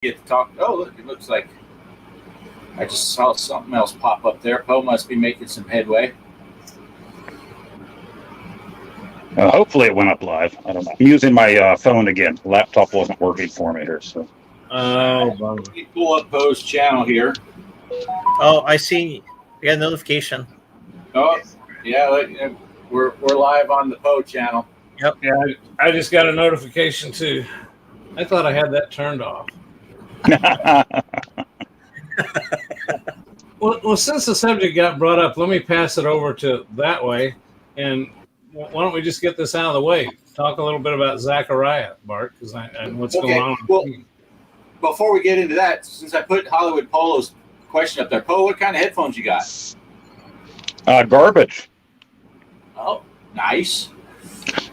get to talk. Oh, look, it looks like I just saw something else pop up there. Poe must be making some headway. Hopefully it went up live. I don't know. I'm using my phone again. The laptop wasn't working for me here. So. Let me pull up Poe's channel here. Oh, I see. I got a notification. Oh, yeah, we're live on the Poe channel. Yep. Yeah, I just got a notification too. I thought I had that turned off. Well, since the subject got brought up, let me pass it over to that way. And why don't we just get this out of the way? Talk a little bit about Zachariah, Bart, and what's going on. Well, before we get into that, since I put Hollywood Polo's question up there, Poe, what kind of headphones you got? Garbage. Oh, nice.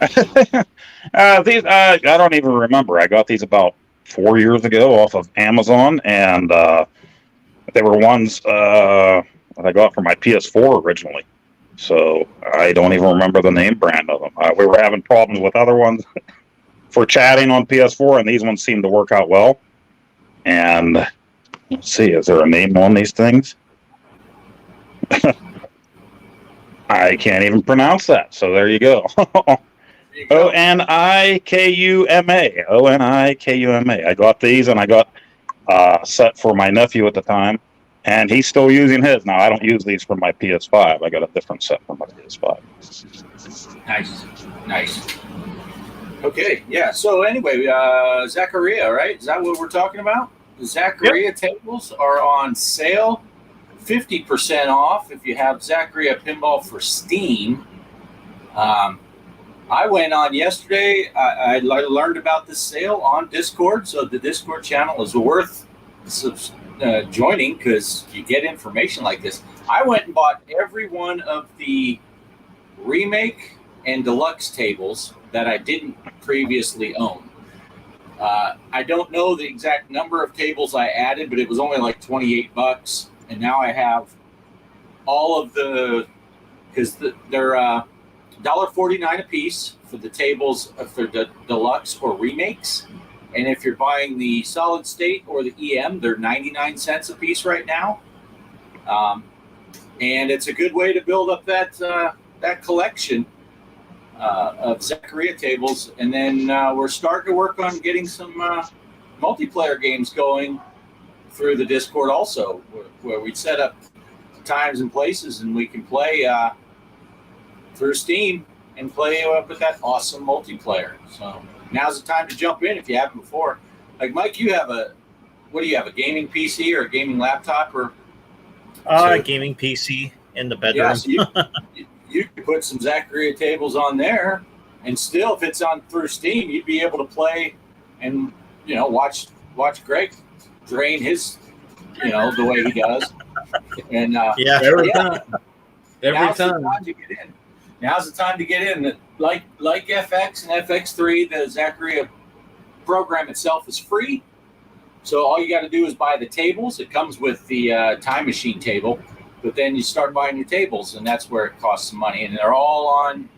These I don't even remember. I got these about 4 years ago off of Amazon, and they were ones that I got for my PS4 originally. So I don't even remember the name brand of them. We were having problems with other ones for chatting on PS4, and these ones seem to work out well. And let's see, is there a name on these things? I can't even pronounce that. So there you go. Onikuma. Onikuma. I got these, and I got a set for my nephew at the time, and he's still using his. Now, I don't use these for my PS5. I got a different set for my PS5. Nice. Okay, yeah. So anyway, Zaccaria, right? Is that what we're talking about? The Zaccaria tables are on sale, 50% off if you have Zaccaria Pinball for Steam. I went on yesterday. I learned about this sale on Discord, so the Discord channel is worth joining because you get information like this. I went and bought every one of the remake and deluxe tables that I didn't previously own. I don't know the exact number of tables I added, but it was only like $28, and now I have all of the because they're $1.49 a piece for the tables for the deluxe or remakes. And if you're buying the solid state or the EM, they're 99 cents a piece right now. And it's a good way to build up that collection of Zaccaria tables. And then we're starting to work on getting some multiplayer games going through the Discord also, where we set up times and places and we can play through Steam and play with that awesome multiplayer. So now's the time to jump in if you haven't before. Like Mike, you have a gaming PC or a gaming laptop or? A gaming PC in the bedroom. Yeah, so you could put some Zaccaria tables on there, and still, if it's on through Steam, you'd be able to play and watch Greg drain his the way he does. And every time. Now's the time to get in. Now's the time to get in. Like FX and FX3, the Zaccaria program itself is free. So all you got to do is buy the tables. It comes with the Time Machine table, but then you start buying your tables, and that's where it costs some money. And they're all on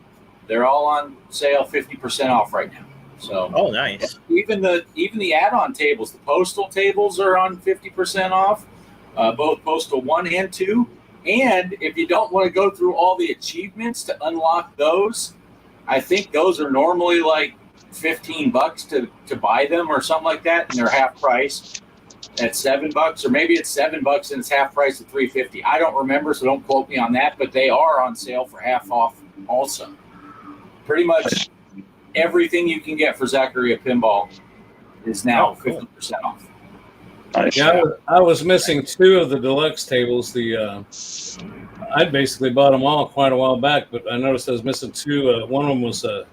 sale, 50% off right now. So nice. Even the add-on tables, the Postal tables are on 50% off, both Postal 1 and 2. And if you don't want to go through all the achievements to unlock those, I think those are normally like $15 to buy them or something like that, and they're half price at $7, or maybe it's $7 and it's half price at $3.50. I don't remember, so don't quote me on that. But they are on sale for half off also. Pretty much everything you can get for Zaccaria Pinball is now 50% off. Yeah, I was missing 2 of the deluxe tables. I basically bought them all quite a while back, but I noticed I was missing 2. One of them was a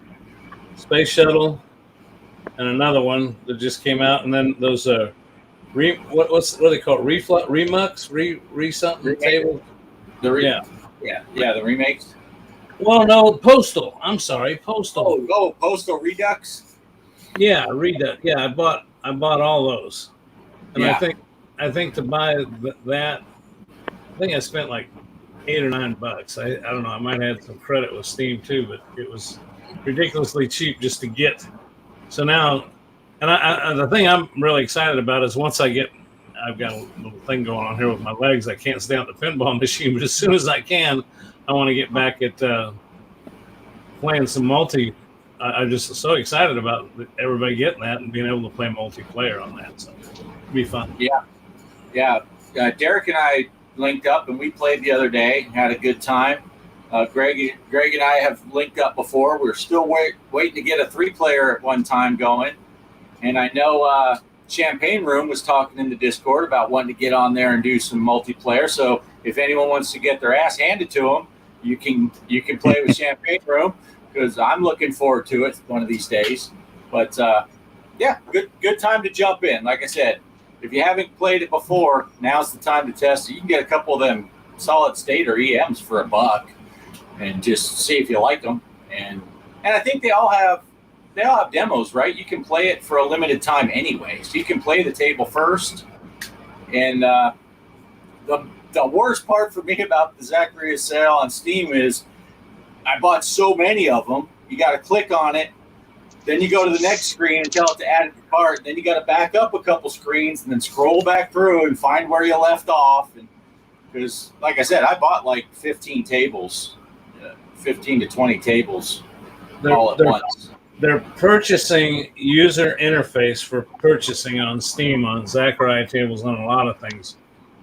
space shuttle, and another one that just came out. And then those what are they called? Remux table. The remakes. Well, no, Postal. I'm sorry, Postal. Oh, Postal Redux. Yeah, Redux. Yeah, I bought all those. And I think to buy that, I think I spent like $8 or $9. I don't know. I might have had some credit with Steam too, but it was ridiculously cheap just to get. So now And the thing I'm really excited about is once I've got a little thing going on here with my legs. I can't stay on the pinball machine, but as soon as I can, I want to get back at playing some multi. I'm just so excited about everybody getting that and being able to play multiplayer on that. So it'll be fun. Yeah. Derek and I linked up and we played the other day. Had a good time. Greg and I have linked up before. We're still waiting to get a 3-player at one time going. And I know Champagne Room was talking in the Discord about wanting to get on there and do some multiplayer. So if anyone wants to get their ass handed to them, you can play with Champagne Room, because I'm looking forward to it one of these days. But yeah, good time to jump in. Like I said, if you haven't played it before, now's the time to test it. You can get a couple of them solid state or EMs for $1 and just see if you like them. And I think they all have demos, right? You can play it for a limited time anyway. So you can play the table first. And the worst part for me about the Zaccaria sale on Steam is I bought so many of them. You got to click on it. Then you go to the next screen and tell it to add it to cart. Then you got to back up a couple screens and then scroll back through and find where you left off. And because, like I said, I bought like 15 tables, 15 to 20 tables all at once. They're purchasing user interface for purchasing on Steam on Zaccaria tables on a lot of things.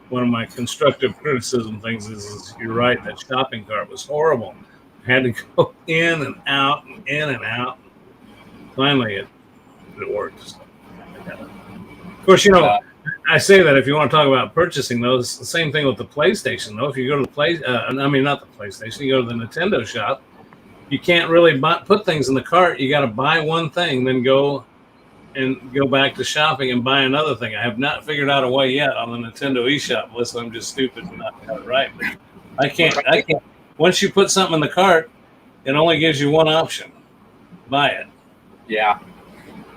One of my constructive criticism things is you're right, that shopping cart was horrible. I had to go in and out and in and out. Finally, it worked. So, of course, I say that if you want to talk about purchasing those, the same thing with the PlayStation, though. If you go to the not the PlayStation, you go to the Nintendo shop, you can't really put things in the cart. You got to buy one thing, then go back to shopping and buy another thing. I have not figured out a way yet on the Nintendo eShop unless I'm just stupid and not got it right. But I can't. Once you put something in the cart, it only gives you one option: buy it. Yeah.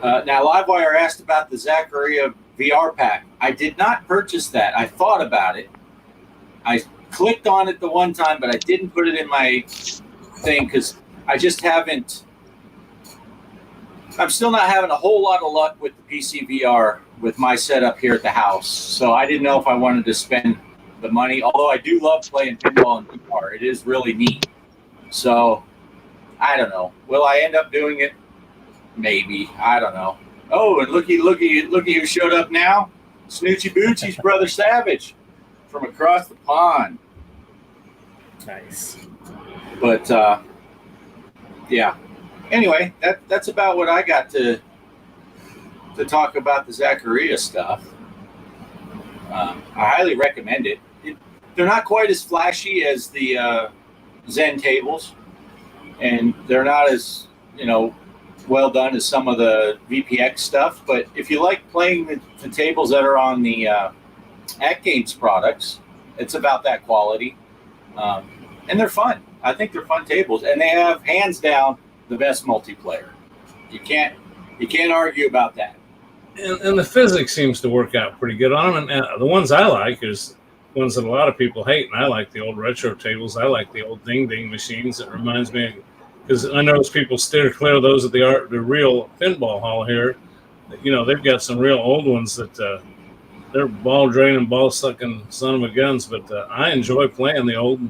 Now, Livewire asked about the Zaccaria VR pack. I did not purchase that. I thought about it. I clicked on it the one time, but I didn't put it in my thing because I just haven't. I'm still not having a whole lot of luck with the PC VR with my setup here at the house. So I didn't know if I wanted to spend the money, although I do love playing pinball in VR. It is really neat. So I don't know. Will I end up doing it? Maybe. I don't know. Oh, and looky who showed up now. Snoochie Bootsy's brother Savage from across the pond. Nice. But yeah. Anyway, that's about what I got to talk about the Zaccaria stuff. I highly recommend it. They're not quite as flashy as the Zen tables, and they're not as well done as some of the VPX stuff. But if you like playing the tables that are on the AtGames products, it's about that quality, and they're fun. I think they're fun tables, and they have hands down the best multiplayer. You can't argue about that. And the physics seems to work out pretty good on them. And the ones I like is ones that a lot of people hate. And I like the old retro tables. I like the old Ding Ding machines. It reminds me, because I notice people steer clear of those at the real pinball hall here. They've got some real old ones that they're ball draining, ball sucking son of a guns. But I enjoy playing the old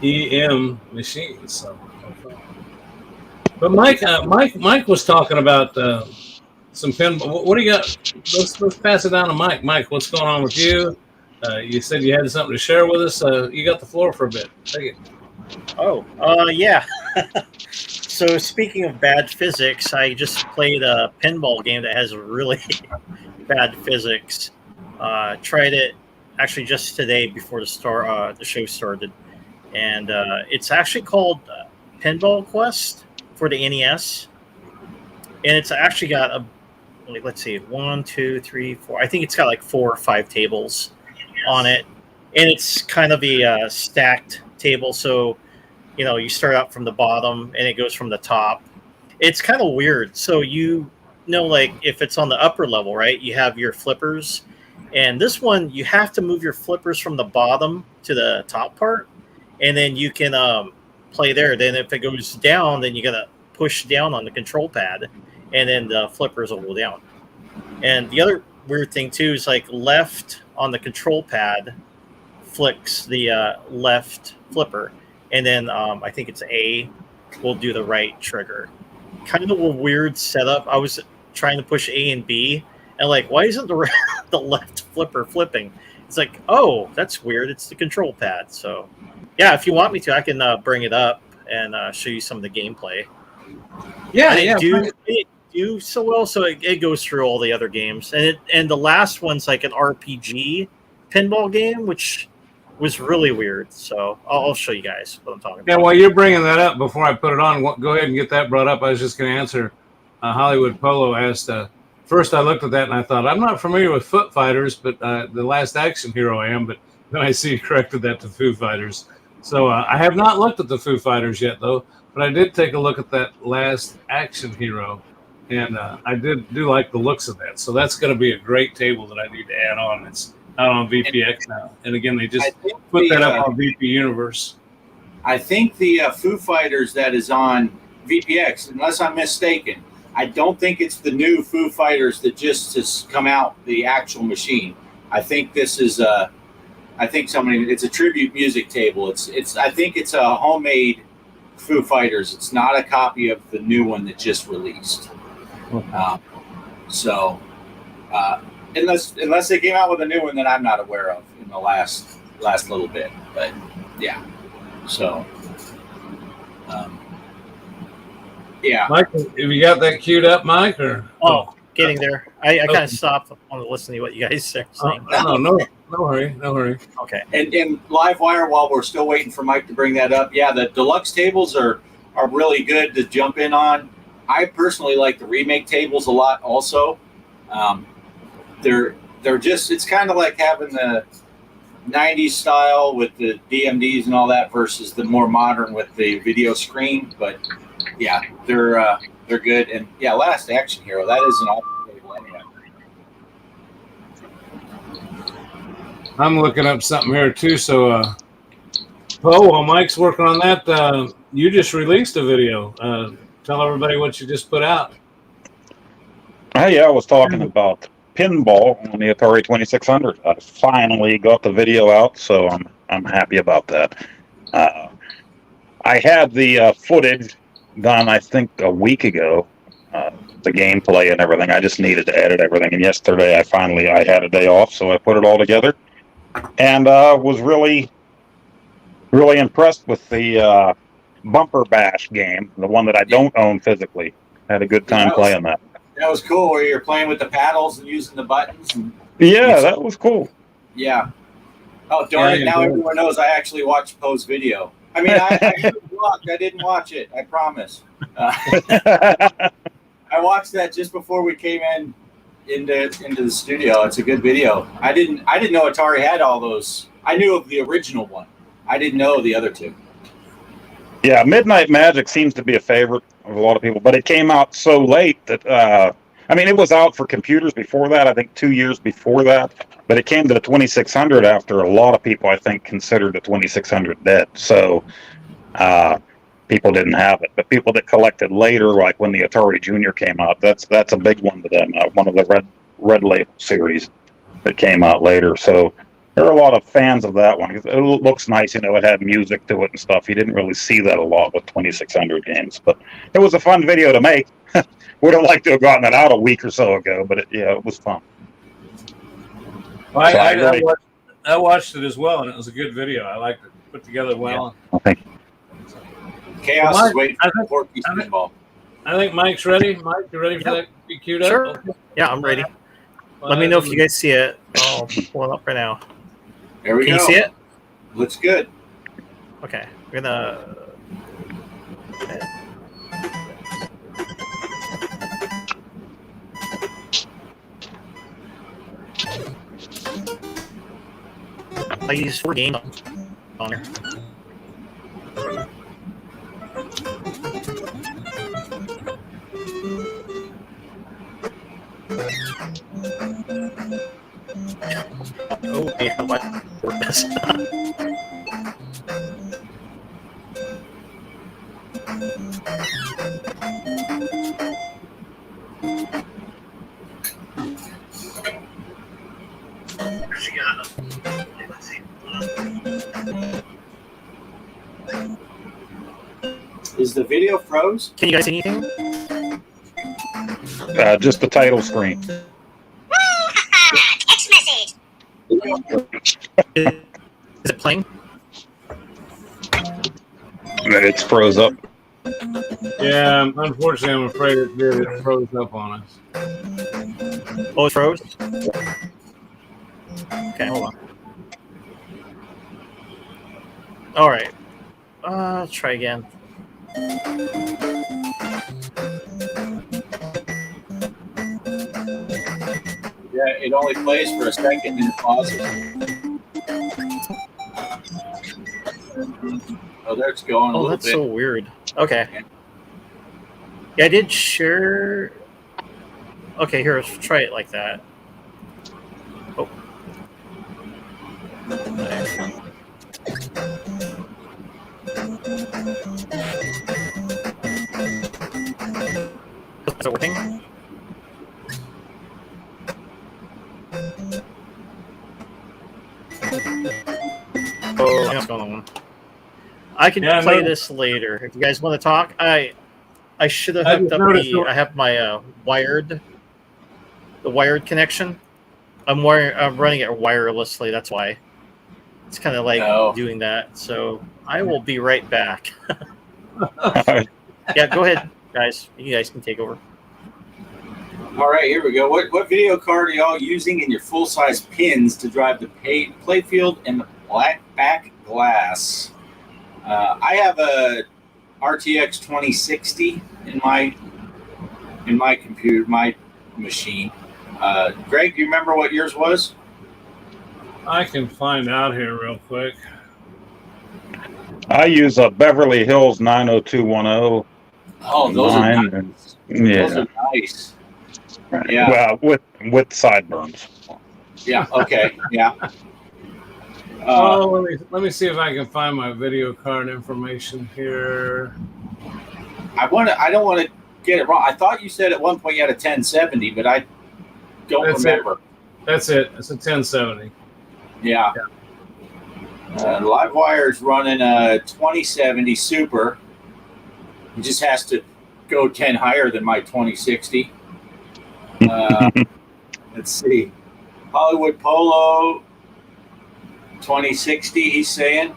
EM machines. So. But Mike was talking about some pinball. What do you got? Let's pass it down to Mike. Mike, what's going on with you? You said you had something to share with us. You got the floor for a bit. Take it. Oh, yeah. So speaking of bad physics, I just played a pinball game that has really bad physics. Tried it actually just today before the show started, and it's actually called Pinball Quest for the NES, and it's actually got let's see, 1, 2, 3, 4. I think it's got like 4 or 5 tables on it, and it's kind of a stacked table. So, you start out from the bottom and it goes from the top. It's kind of weird. So like if it's on the upper level, right? You have your flippers, and this one you have to move your flippers from the bottom to the top part, and then you can play there. Then if it goes down, then you gotta push down on the control pad, and then the flippers will go down. And the other weird thing too is like left on the control pad flicks the left flipper, and then I think it's A will do the right trigger. Kind of a weird setup. I was trying to push A and B, and like, why isn't the the left flipper flipping? It's like, oh, that's weird. It's the control pad. So, yeah, if you want me to, I can bring it up and show you some of the gameplay. Yeah, I didn't do so well, so it goes through all the other games, and the last one's like an RPG pinball game, which was really weird. So I'll show you guys what I'm talking Yeah, about. while you're bringing that up, before I put it on, go ahead and get that brought up. I was just going to answer. Hollywood Polo asked. First, I looked at that and I thought, I'm not familiar with Foot Fighters, but the Last Action Hero I am. But then I see you corrected that to Foo Fighters. So I have not looked at the Foo Fighters yet, though. But I did take a look at that Last Action Hero, and I do like the looks of that. So that's going to be a great table that I need to add on. It's out on VPX now. And again, they just put that up on VP Universe. I think the Foo Fighters that is on VPX, unless I'm mistaken, I don't think it's the new Foo Fighters that just has come out, the actual machine. I think this is it's a tribute music table. I think it's a homemade Foo Fighters. It's not a copy of the new one that just released. Unless they came out with a new one that I'm not aware of in the last little bit, but yeah. So, yeah. Mike, have you got that queued up, Mike? Or Getting there. I kind of stopped. I want to listen to what you guys are saying. no hurry. Okay. And Livewire, while we're still waiting for Mike to bring that up, yeah, the deluxe tables are really good to jump in on. I personally like the remake tables a lot. Also, they're just, it's kind of like having the 90s style with the DMDs and all that versus the more modern with the video screen. But yeah, they're good. And yeah, Last Action Hero, that is an awesome table anyhow. I'm looking up something here too. So, while Mike's working on that, you just released a video. Tell everybody what you just put out. Hey, I was talking about pinball on the Atari 2600. I finally got the video out, so I'm happy about that. I had the footage done, I think, a week ago, the gameplay and everything. I just needed to edit everything, and yesterday I had a day off, so I put it all together, and was really, really impressed with the Bumper Bash game, the one that I don't own physically. Had a good time playing that. That was cool, where you're playing with the paddles and using the buttons. Yeah, that was cool. Yeah. Oh, darn it. Now everyone knows I actually watched Poe's video. I mean, I didn't watch it. I promise. I watched that just before we came into the studio. It's a good video. I didn't know Atari had all those. I knew of the original one. I didn't know the other two. Yeah, Midnight Magic seems to be a favorite of a lot of people, but it came out so late that, it was out for computers before that, I think 2 years before that, but it came to the 2600 after a lot of people, I think, considered the 2600 dead. So people didn't have it, but people that collected later, like when the Atari Junior came out, that's a big one to them, one of the red label series that came out later. So there are a lot of fans of that one. It looks nice, it had music to it and stuff. You didn't really see that a lot with 2600 games, but it was a fun video to make. Would have liked to have gotten it out a week or so ago, but it was fun. Well, I watched it as well, and it was a good video. I liked it, put together well. Yeah. Thank you. Chaos Mike, is waiting for Porky's pinball. I think Mike's ready. Mike, you ready for that to be queued up? Sure. Yeah, I'm ready. Let me know if you guys see it. I'll pull it up right now. There we go. Can you see it? Looks good. Okay. We're gonna. Okay. I use 4 games on here. Oh, yeah, what? Is the video froze? Can you guys see anything? Just the title screen. Text message. Is it playing? It's froze up. Yeah, unfortunately, I'm afraid it did. It froze up on us. Oh, it froze? Okay, hold on. All right. Let's try again. Yeah, it only plays for a second and it pauses. Oh, there it's going a Oh, little that's bit. so weird. Okay. Yeah, I did share. Okay, here, let's try it like that. Oh. Is it working? Oh, what's going on? I can Yeah, play no. this later if you guys want to talk. I should have I hooked just up noticed the. you- I have my wired connection. I'm running it wirelessly. That's why it's kind of like Oh. doing that. So I will be right back. Yeah, go ahead, guys. You guys can take over. All right, here we go. What video card are y'all using in your full-size pins to drive the playfield and the black back glass? I have a RTX 2060 in my computer, my machine. Greg, do you remember what yours was? I can find out here real quick. I use a Beverly Hills 90210. Oh, those are Mine, nice. Yeah. Those are nice. Yeah. Well, with sideburns. Yeah. Okay. Yeah. Let me see if I can find my video card information here. I don't want to get it wrong. I thought you said at one point you had a 1070, but I don't That's remember. That's it. It's a 1070. Yeah. Livewire is running a 2070 Super. It just has to go 10 higher than my 2060. Let's see. Hollywood Polo 2060, he's saying.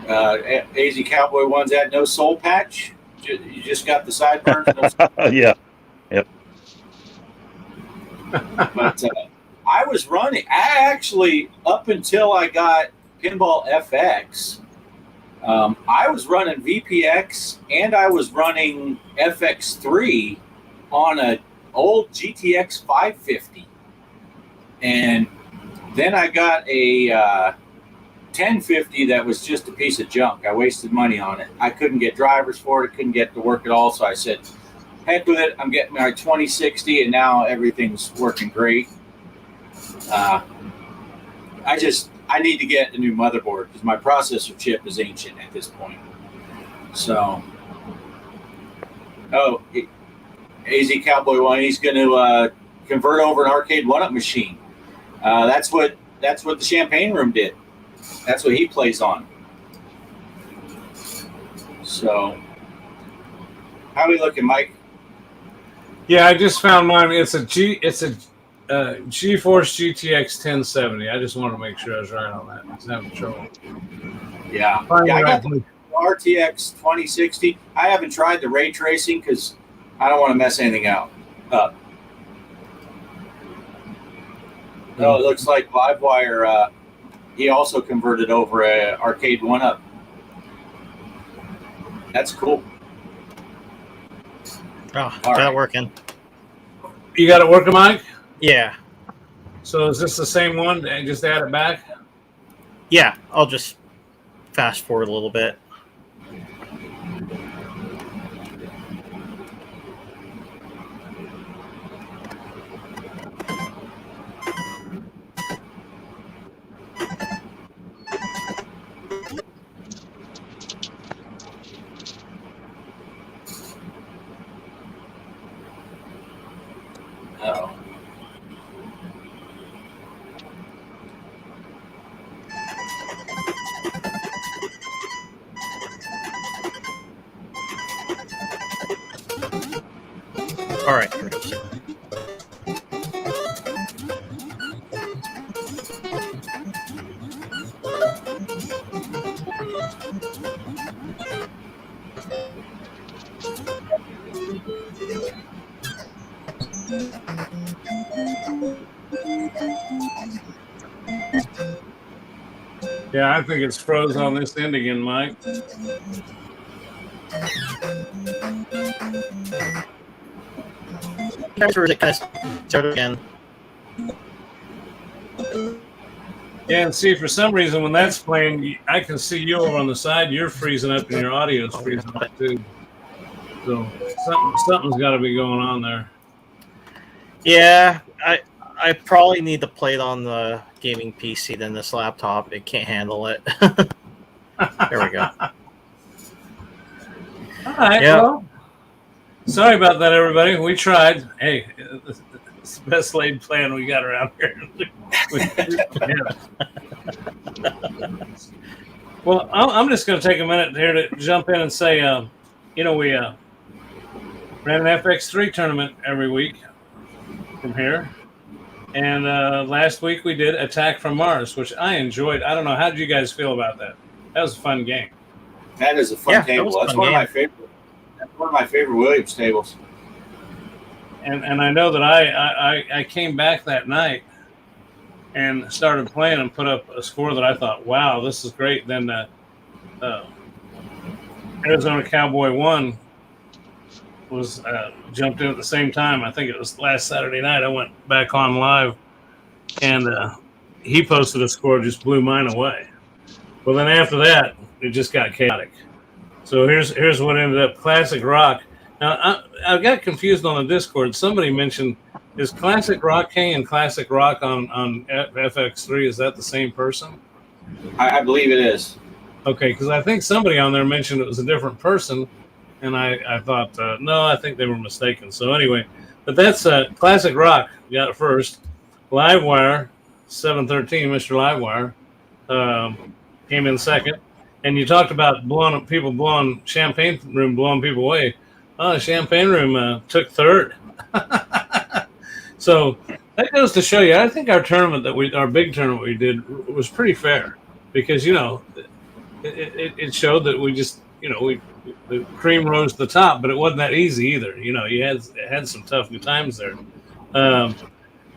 AZ Cowboy one's at no soul patch. You just got the sideburns. No Yeah. But I was running. I actually, up until I got Pinball FX, I was running VPX and I was running FX3 on an old GTX 550. And then I got a 1050 that was just a piece of junk. I wasted money on it. I couldn't get drivers for it. Couldn't get to work at all. So I said, heck with it. I'm getting my 2060 and now everything's working great. I need to get a new motherboard because my processor chip is ancient at this point. So, AZ Cowboy One, he's going to convert over an arcade one-up machine. That's what the Champagne Room did. That's what he plays on. So, how are we looking, Mike? Yeah, I just found mine. It's a GeForce GTX 1070. I just wanted to make sure I was right on that. I was having trouble. Yeah. Finding I the got right the RTX 2060. I haven't tried the ray tracing because I don't want to mess anything up. No, it looks like Livewire, he also converted over a arcade one-up. That's cool. Oh, All got right. it working. You got it working, Mike? Yeah. So is this the same one? And just add it back? Yeah, I'll just fast forward a little bit. Oh. Yeah, I think it's froze on this end again, Mike. Or is it kind of started again? Yeah, and see, for some reason, when that's playing, I can see you over on the side. You're freezing up, and your audio's freezing up too. So something's got to be going on there. Yeah, I probably need to play it on the gaming PC than this laptop. It can't handle it. There we go. All right. Yeah. Well, sorry about that, everybody. We tried. Hey, it's the best laid plan we got around here. Yeah. Well, I'm just going to take a minute here to jump in and say, we ran an FX3 tournament every week from here. And last week we did Attack from Mars, which I enjoyed. I don't know. How did you guys feel about that? That was a fun game. That is a fun table. That's one of my favorite. That's one of my favorite Williams tables. And I know that I came back that night and started playing and put up a score that I thought, wow, this is great. Then Arizona Cowboy 1 was jumped in at the same time. I think it was last Saturday night. I went back on live, and he posted a score, just blew mine away. Well, then after that, it just got chaotic. So here's what ended up. Classic Rock. Now, I got confused on the Discord. Somebody mentioned, is Classic Rock King and Classic Rock on FX3, is that the same person? I believe it is. Okay, because I think somebody on there mentioned it was a different person, and I thought, no, I think they were mistaken. So anyway, but that's Classic Rock got it first. Livewire, 713, Mr. Livewire, came in second. And you talked about blowing Champagne Room, blowing people away. Oh, Champagne Room took third. So that goes to show you, I think our big tournament we did was pretty fair because, it showed that we just, the cream rose to the top, but it wasn't that easy either. You had some tough times there.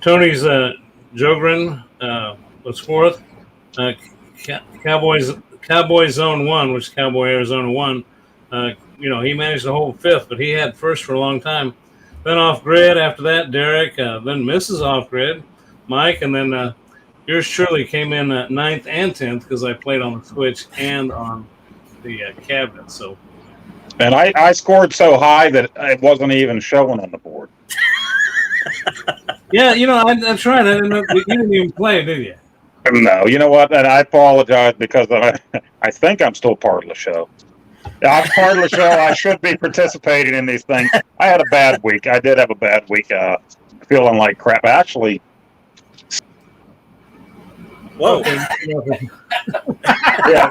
Tony's Jogren was fourth. Cowboy Zone 1, which is Cowboy Arizona 1, he managed to hold fifth, but he had first for a long time. Then off grid after that, Derek, then Mrs. Off Grid, Mike, and then yours truly came in ninth and 10th because I played on the Switch and on the cabinet. So, and I scored so high that it wasn't even showing on the board. Yeah, that's right. I didn't know you didn't even play, did you? No, you know what? And I apologize because I think I'm still part of the show. I'm part of the show. I should be participating in these things. I had a bad week. I did have a bad week. Feeling like crap. Actually. Whoa. Yeah.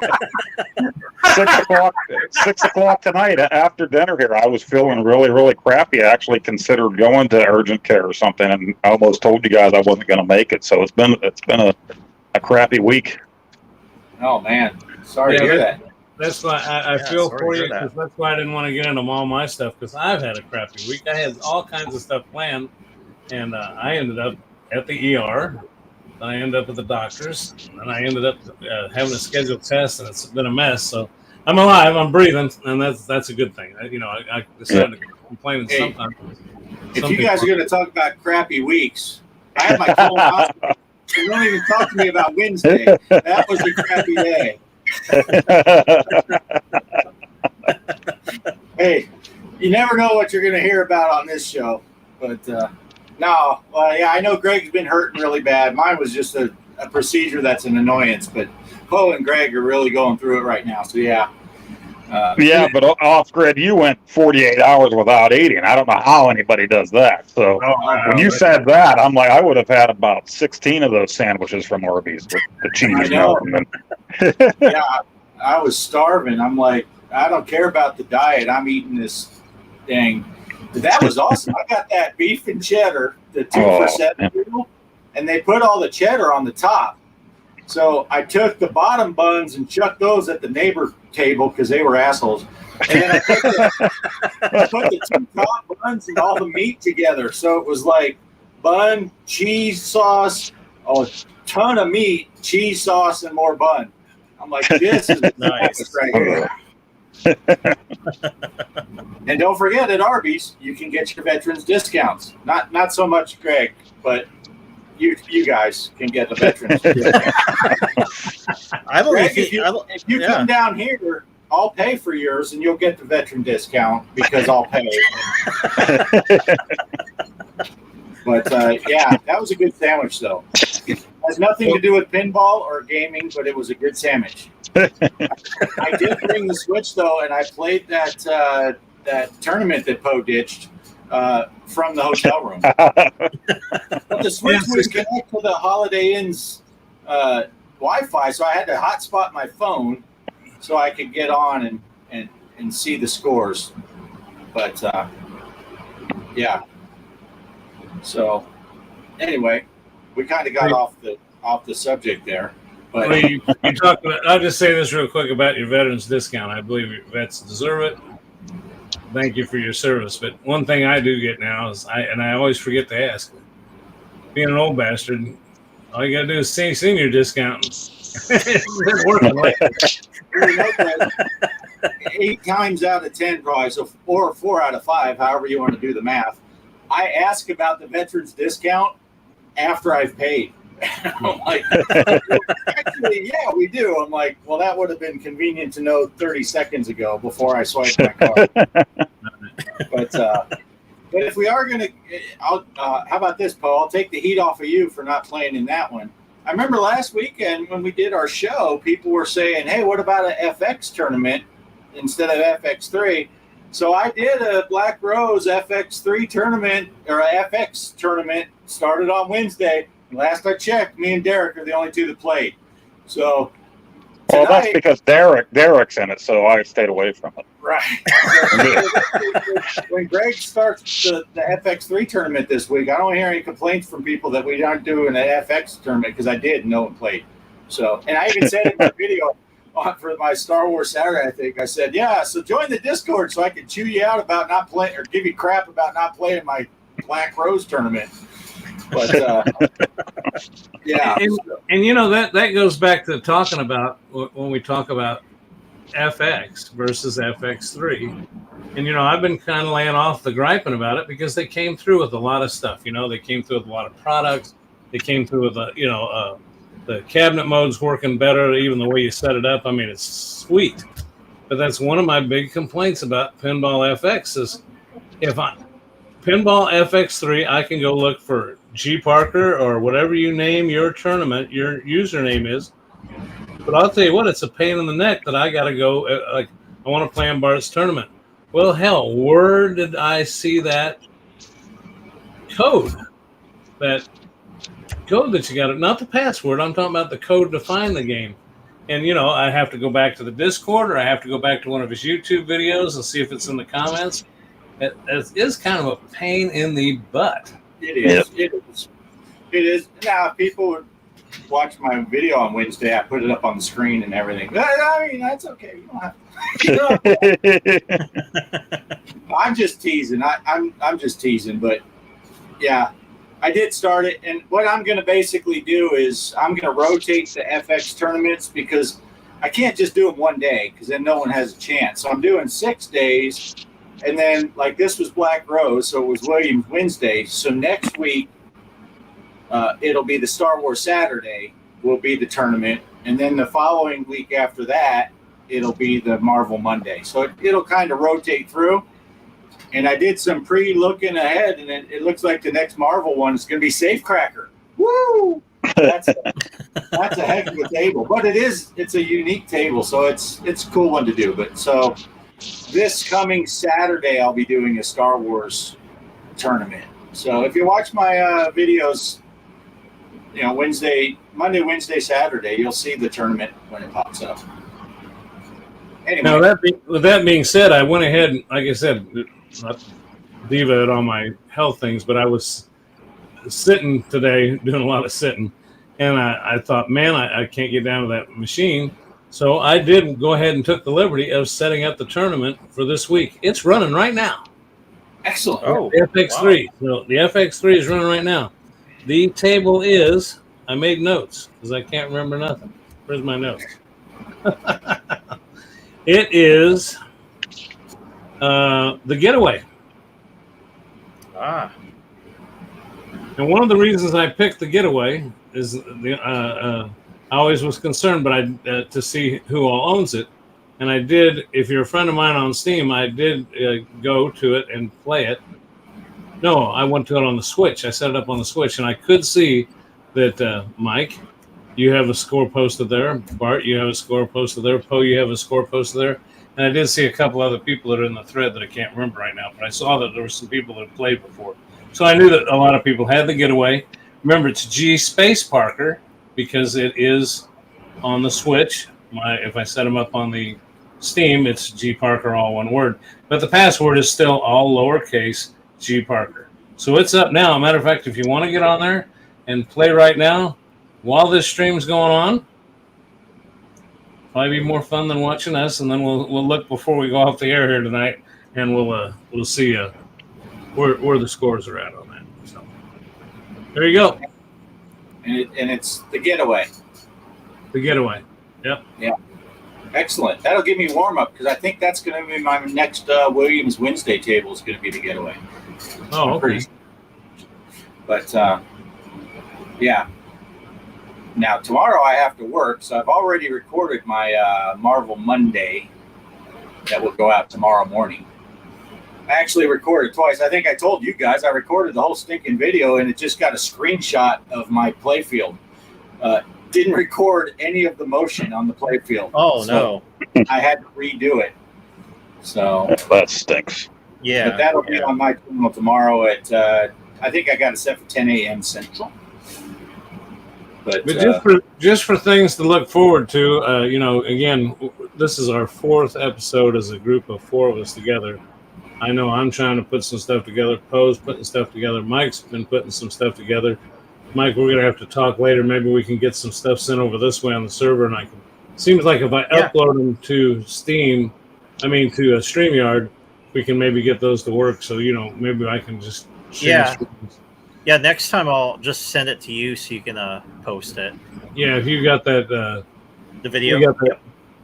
6 o'clock tonight after dinner here, I was feeling really, really crappy. I actually considered going to urgent care or something, and I almost told you guys I wasn't going to make it. So it's been a crappy week. Oh man, sorry to hear that. That's why I feel for you, because that's why I didn't want to get into all my stuff, because I've had a crappy week. I had all kinds of stuff planned, and I ended up at the ER. Then I ended up at the doctor's, and I ended up having a scheduled test, and it's been a mess. So I'm alive, I'm breathing, and that's a good thing. I decided to complain sometimes. If you guys are going to talk about crappy weeks, I had my colonoscopy. You don't even talk to me about Wednesday. That was a crappy day. Hey, you never know what you're going to hear about on this show. But I know Greg's been hurting really bad. Mine was just a procedure that's an annoyance. But Poe and Greg are really going through it right now. So, yeah. But off grid, you went 48 hours without eating. I don't know how anybody does that. So when you said that, I'm like, I would have had about 16 of those sandwiches from Arby's with the cheese melting. Yeah, I was starving. I'm like, I don't care about the diet. I'm eating this thing. But that was awesome. I got that beef and cheddar, the 2 for $7, and they put all the cheddar on the top. So I took the bottom buns and chucked those at the neighbor table because they were assholes. And then I put the 2 top buns and all the meat together. So it was like bun, cheese sauce, a ton of meat, cheese sauce, and more bun. I'm like, this is Nice. right here. And don't forget, at Arby's, you can get your veterans discounts. Not so much Greg, but you guys can get the veterans discount. I believe Greg, if you come down here, I'll pay for yours, and you'll get the veteran discount because I'll pay. But yeah, that was a good sandwich, though. It has nothing to do with pinball or gaming, but it was a good sandwich. I did bring the Switch, though, and I played that tournament that Poe ditched from the hotel room. But the Switch was connected to the Holiday Inn's Wi-Fi, so I had to hotspot my phone so I could get on and see the scores. But yeah. So anyway, we kind of got off the subject there. But Well, you talked about. I'll just say this real quick about your veterans discount. I believe your vets deserve it. Thank you for your service. But one thing I do get now is I always forget to ask. Being an old bastard, all you gotta do is say senior discount. It's working like you know that 8 times out of 10, probably, so or 4 out of 5, however you want to do the math. I ask about the veterans discount after I've paid. I'm like, actually, yeah, we do. I'm like, well, that would have been convenient to know 30 seconds ago before I swiped my card. But if we are going to, how about this, Paul? I'll take the heat off of you for not playing in that one. I remember last weekend when we did our show, people were saying, hey, what about an FX tournament instead of FX3? So I did a Black Rose FX3 tournament, or a FX tournament, started on Wednesday. Last I checked, me and Derek are the only two that played. So Well, that's because Derek's in it, so I stayed away from it. right. When Greg starts the FX3 tournament this week, I don't hear any complaints from people that we aren't doing an FX tournament because I did and no one played. So, and I even said in my video for my Star Wars Saturday, I think I said, yeah, so join the Discord so I can chew you out about not playing or give you crap about not playing my Black Rose tournament. But yeah, and you know that goes back to talking about when we talk about FX versus FX3. And you know, I've been kind of laying off the griping about it because they came through with a lot of stuff. You know, they came through with a lot of products. They came through with the cabinet mode's working better, even the way you set it up. I mean, it's sweet. But that's one of my big complaints about Pinball FX is Pinball FX3, I can go look for G Parker or whatever you name your tournament, your username is. But I'll tell you what, it's a pain in the neck that I got to go. Like, I want to play in Bart's tournament. Well, hell, where did I see that code? That code that you got, not the password. I'm talking about the code to find the game. And, you know, I have to go back to the Discord or I have to go back to one of his YouTube videos and see if it's in the comments. It is kind of a pain in the butt. it is. It is. Now, if people would watch my video on Wednesday, I put it up on the screen and everything. I mean, that's okay. You don't have to. I'm just teasing. I'm just teasing. But yeah, I did start it. And what I'm going to basically do is I'm going to rotate the FX tournaments because I can't just do them one day because then no one has a chance. So I'm doing 6 days. And then, like, this was Black Rose, so it was Williams Wednesday. So next week, it'll be the Star Wars Saturday will be the tournament. And then the following week after that, it'll be the Marvel Monday. So it'll kind of rotate through. And I did some pre-looking ahead, and it looks like the next Marvel one is going to be Safecracker. Woo! That's a heck of a table. But it's a unique table, so it's a cool one to do. But so this coming Saturday, I'll be doing a Star Wars tournament. So if you watch my videos, you know, Monday, Wednesday, Saturday, you'll see the tournament when it pops up. Anyway. Now, with that being said, I went ahead and, like I said, not diva on my health things, but I was sitting today, doing a lot of sitting, and I thought, man, I can't get down to that machine. So I did go ahead and took the liberty of setting up the tournament for this week. It's running right now. Excellent. Oh, The FX3. So the FX3 is running right now. The table is, I made notes because I can't remember nothing. Where's my notes? It is the Getaway. Ah, And one of the reasons I picked the Getaway is I always was concerned, but to see who all owns it. And I did. If you're a friend of mine on Steam, I did go to it and play it. No, I went to it on the Switch. I set it up on the Switch, and I could see that Mike, you have a score posted there. Bart, you have a score posted there. Poe, you have a score posted there. And I did see a couple other people that are in the thread that I can't remember right now, but I saw that there were some people that had played before. So I knew that a lot of people had the Getaway. Remember, it's G Space Parker because it is on the Switch. If I set them up on the Steam, it's G Parker, all one word. But the password is still all lowercase G Parker. So it's up now. Matter of fact, if you want to get on there and play right now while this stream's going on, probably be more fun than watching us. And then we'll look before we go off the air here tonight, and we'll see where the scores are at on that. So there you go. And it's the Getaway. The Getaway. Yep. Yeah. Excellent. That'll give me warm up because I think that's going to be my next Williams Wednesday table is going to be the Getaway. Oh, okay. But yeah. Now tomorrow I have to work, so I've already recorded my Marvel Monday that will go out tomorrow morning. I actually recorded twice. I think I told you guys I recorded the whole stinking video, and it just got a screenshot of my playfield. Didn't record any of the motion on the playfield. oh So no. I had to redo it. So That stinks. Yeah. but that'll be on my channel tomorrow at I think I got it set for 10 a.m. Central. But just for things to look forward to, again, this is our fourth episode as a group of four of us together. I know I'm trying to put some stuff together. Poe's putting stuff together. Mike's been putting some stuff together. Mike, we're gonna have to talk later. Maybe we can get some stuff sent over this way on the server, and I can. Seems like if I upload them to to StreamYard, we can maybe get those to work. So maybe I can just Yeah. Yeah, next time I'll just send it to you so you can post it. Yeah, if you got that, The video. you got that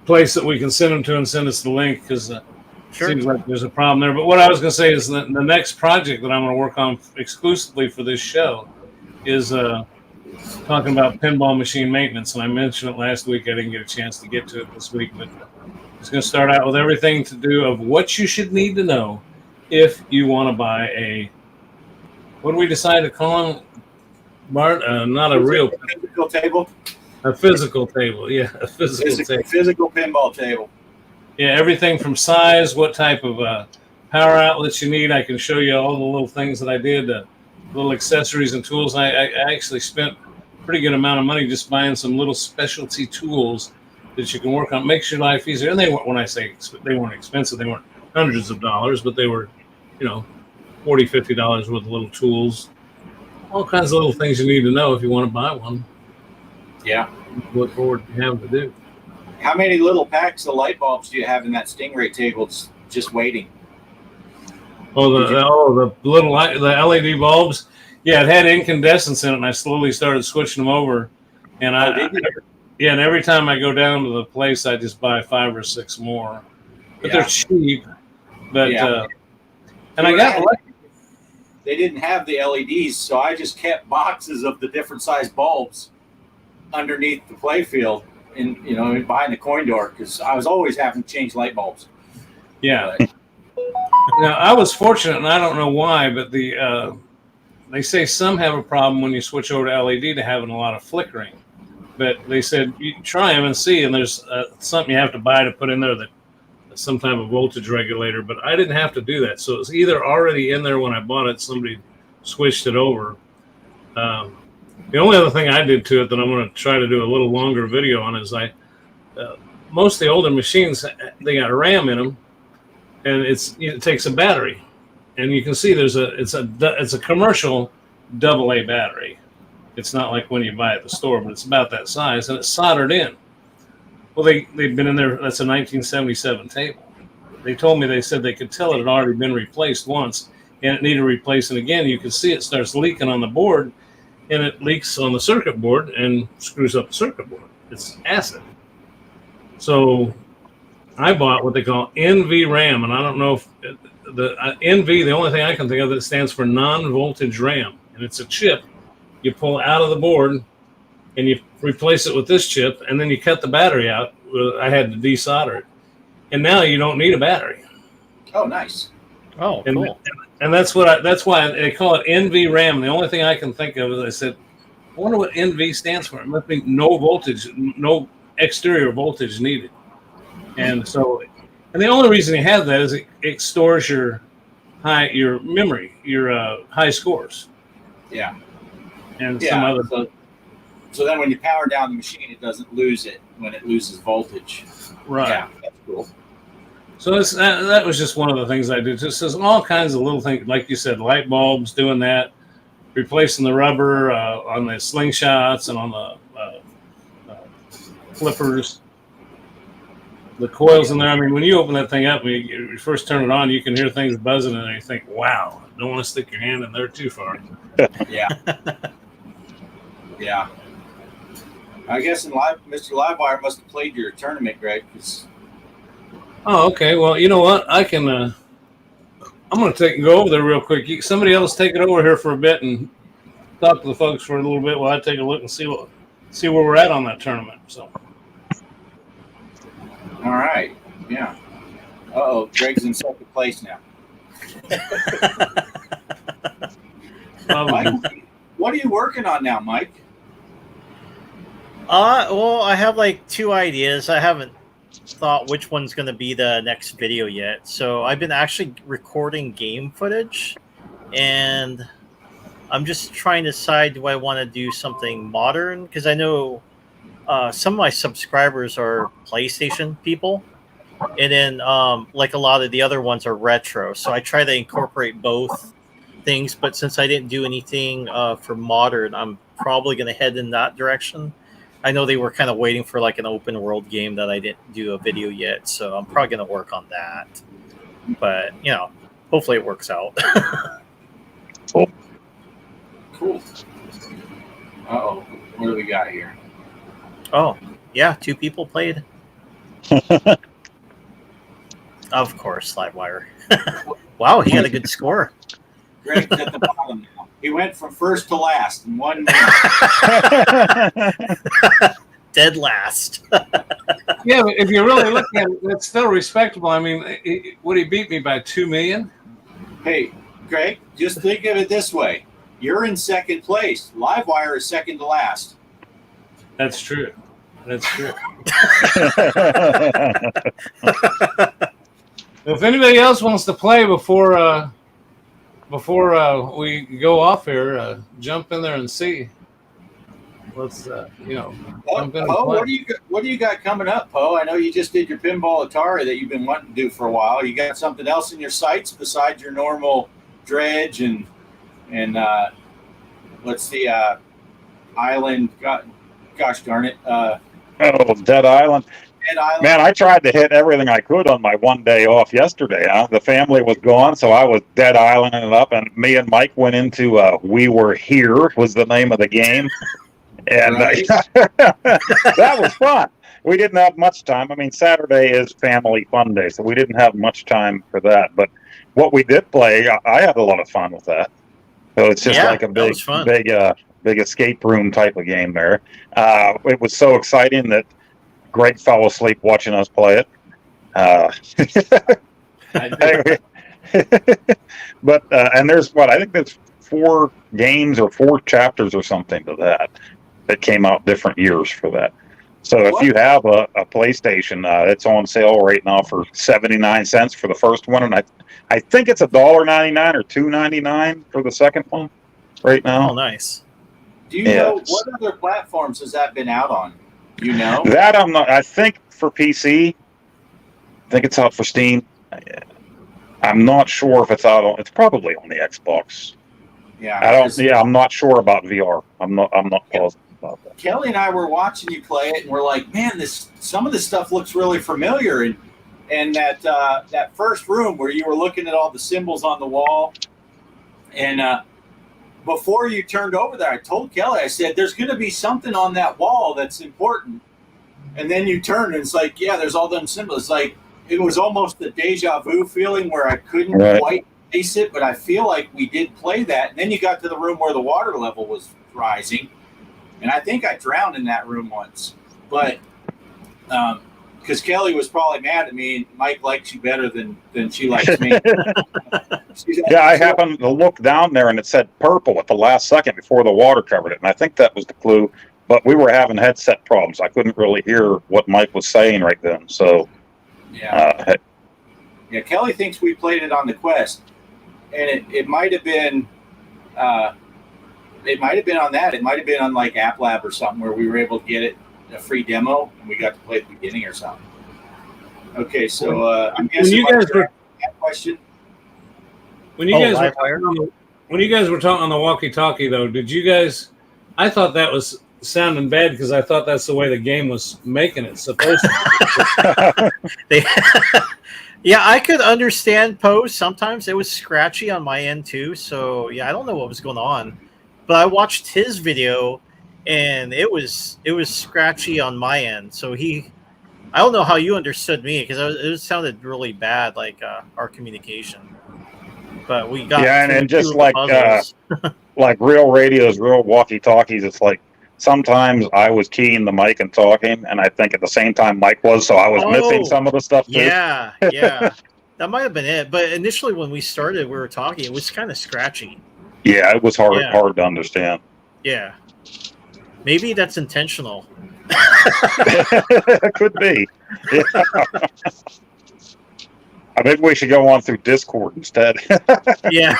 place that we can send them to and send us the link because. Sure. Seems like there's a problem there. But what I was going to say is the next project that I'm going to work on exclusively for this show is talking about pinball machine maintenance. And I mentioned it last week. I didn't get a chance to get to it this week. But it's going to start out with everything to do of what you should need to know if you want to buy what do we decide to call them, Bart? Not a real physical table. A physical table. Yeah, a physical pinball table. Yeah, everything from size, what type of power outlets you need. I can show you all the little things that I did, little accessories and tools. I actually spent a pretty good amount of money just buying some little specialty tools that you can work on. Makes your life easier. And they weren't, when I say they weren't expensive, they weren't hundreds of dollars, but they were, $40, $50 worth of little tools. All kinds of little things you need to know if you want to buy one. Yeah. Look forward to having to do. How many little packs of light bulbs do you have in that Stingray table just waiting? The little the LED bulbs. Yeah, it had incandescents in it, and I slowly started switching them over. And and every time I go down to the place, I just buy 5 or 6 more. But they're cheap. But and I got they didn't have the LEDs, so I just kept boxes of the different size bulbs underneath the playfield. Behind the coin door, because I was always having to change light bulbs. Yeah. Now I was fortunate, and I don't know why, but they say some have a problem when you switch over to LED to having a lot of flickering. But they said you try them and see, and there's something you have to buy to put in there that some type of voltage regulator. But I didn't have to do that, so it was either already in there when I bought it. Somebody switched it over. The only other thing I did to it that I'm going to try to do a little longer video on is most of the older machines, they got RAM in them, and it takes a battery, and you can see it's a commercial AA battery. It's not like when you buy at the store, but it's about that size, and it's soldered in. Well, they've been in there. That's a 1977 table. They told me, they said they could tell it had already been replaced once, and it needed replacing again, you can see it starts leaking on the board, and it leaks on the circuit board and screws up the circuit board. It's acid. So I bought what they call NVRAM, and I don't know if the NV, the only thing I can think of that stands for non-voltage RAM, and it's a chip you pull out of the board and you replace it with this chip, and then you cut the battery out. I had to desolder it, and now you don't need a battery. Oh, nice. Oh, And, cool. and that's why they call it NVRAM. The only thing I can think of is I said, I wonder what NV stands for. It must be no voltage, no exterior voltage needed. And so, and the only reason you have that is it stores your memory, your high scores, Yeah. and Yeah. some other stuff. So then when you power down the machine, it doesn't lose it when it loses voltage. Right. Yeah, that's cool. So that was just one of the things I did. Just there's all kinds of little things, like you said, light bulbs, doing that, replacing the rubber on the slingshots and on the flippers, the coils in there. I mean, when you open that thing up, when you first turn it on, you can hear things buzzing, and you think, "Wow, don't want to stick your hand in there too far." Yeah. Yeah. I guess Mr. Livewire must have played your tournament, Greg. 'Cause Oh, okay. Well, you know what? I can. I'm going to go over there real quick. Somebody else take it over here for a bit and talk to the folks for a little bit while I take a look and see where we're at on that tournament. So. all right. Yeah. Uh-oh, Greg's in second place now. Mike, what are you working on now, Mike? Well, I have like 2 ideas. I haven't thought which one's going to be the next video yet. So I've been actually recording game footage, and I'm just trying to decide, do I want to do something modern? Because I know some of my subscribers are PlayStation people, and then like a lot of the other ones are retro. So I try to incorporate both things, but since I didn't do anything for modern, I'm probably going to head in that direction. I know they were kind of waiting for like an open world game that I didn't do a video yet, so I'm probably going to work on that. But, hopefully it works out. Cool. Uh-oh. What do we got here? Oh, yeah, 2 people played. Of course, Livewire. Wow, he got a good score. Greg's at the bottom now. He went from first to last in 1 minute. Dead last. Yeah, but if you really look at it, it's still respectable. I mean, would he beat me by 2 million? Hey, Greg, just think of it this way. You're in second place. Livewire is second to last. That's true. That's true. If anybody else wants to play before we go off here, jump in there and see. Let's jump in and Poe, play. what do you got coming up, Poe? I know you just did your pinball Atari that you've been wanting to do for a while. You got something else in your sights besides your normal dredge and what's the island? Gosh darn it! Dead Island. Dead Island. Man, I tried to hit everything I could on my 1 day off yesterday. The family was gone, so I was Dead Islanding it up, and me and Mike went into We Were Here was the name of the game. And Right. that was fun. We didn't have much time. I mean, Saturday is family fun day, so we didn't have much time for that. But what we did play, I had a lot of fun with that. So it's just like a that big, was fun. big escape room type of game there. It was so exciting that Greg fell asleep watching us play it. Anyway. But and there's I think there's 4 games or 4 chapters or something to that came out different years for that. So if you have a PlayStation, it's on sale right now for 79 cents for the first one, and I think it's $1.99 or $2.99 for the second one right now. Oh, nice. Do you know what other platforms has that been out on? You know That I'm not. I think for PC, I think it's out for Steam. I'm not sure if it's out on. It's probably on the Xbox. Yeah, I don't. Yeah, I'm not sure about VR. I'm not positive about that. Kelly and I were watching you play it, and we're like, man, some of this stuff looks really familiar. And that first room where you were looking at all the symbols on the wall, And before you turned over there, I told Kelly, I said, there's going to be something on that wall that's important. And then you turn and it's like, yeah, there's all them symbols. It's like, it was almost the deja vu feeling where I couldn't quite place it, but I feel like we did play that. And then you got to the room where the water level was rising. And I think I drowned in that room once. But because Kelly was probably mad at me, and Mike likes you better than she likes me. Yeah, I happened to look down there and it said purple at the last second before the water covered it. And I think that was the clue. But we were having headset problems. I couldn't really hear what Mike was saying right then. So, yeah. Kelly thinks we played it on the Quest. And it might have been on that. It might have been on like App Lab or something where we were able to get it a free demo and we got to play at the beginning or something. Okay, so I'm guessing you guys were that question. When you guys were talking on the walkie-talkie, though, did you guys? I thought that was sounding bad because I thought that's the way the game was making it supposed to. Yeah, I could understand Poe. Sometimes it was scratchy on my end too. So yeah, I don't know what was going on, but I watched his video, and it was scratchy on my end. So I don't know how you understood me because it sounded really bad, like our communication. But we got and just like like real radios, real walkie-talkies. It's like sometimes I was keying the mic and talking, and I think at the same time Mike was, so I was missing some of the stuff too. Yeah, that might have been it. But initially, when we started, we were talking. It was kind of scratchy. Yeah, it was hard to understand. Yeah, maybe that's intentional. Could be. Yeah. I think we should go on through Discord instead. Yeah.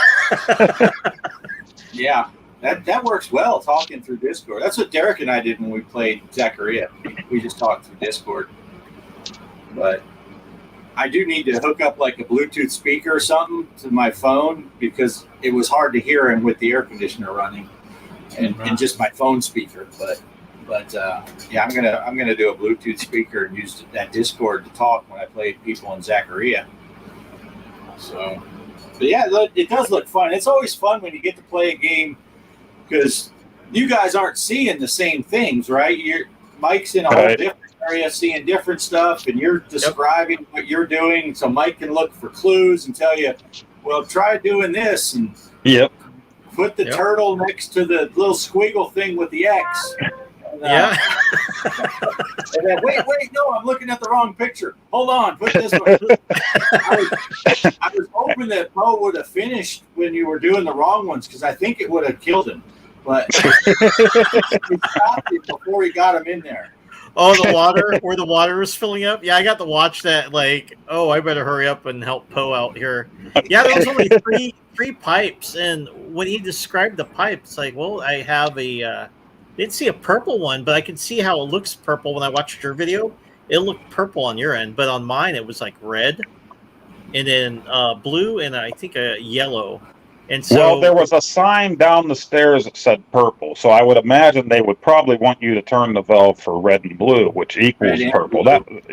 Yeah, that works well, talking through Discord. That's what Derek and I did when we played Zaccaria. We just talked through Discord. But I do need to hook up like a Bluetooth speaker or something to my phone because it was hard to hear him with the air conditioner running and just my phone speaker. But yeah, I'm gonna do a Bluetooth speaker and use that Discord to talk when I play people in Zaccaria. So, but yeah, it does look fun. It's always fun when you get to play a game because you guys aren't seeing the same things, right? Mike's in a whole different area, seeing different stuff, and you're describing what you're doing. So Mike can look for clues and tell you, well, try doing this and put the turtle next to the little squiggle thing with the X. And, and then, wait, no, I'm looking at the wrong picture. Hold on, put this one. I was hoping that Poe would have finished when you were doing the wrong ones because I think it would have killed him. But he stopped it before he got him in there. Oh, the water, where the water is filling up? Yeah, I got to watch that. Like, oh, I better hurry up and help Poe out here. Yeah, there was only three pipes. And when he described the pipes, like, well, I have didn't see a purple one, but I can see how it looks purple when I watched your video. It looked purple on your end, but on mine it was like red, and then blue, and I think a yellow. And so, well, there was a sign down the stairs that said purple, so I would imagine they would probably want you to turn the valve for red and blue, which equals purple. That would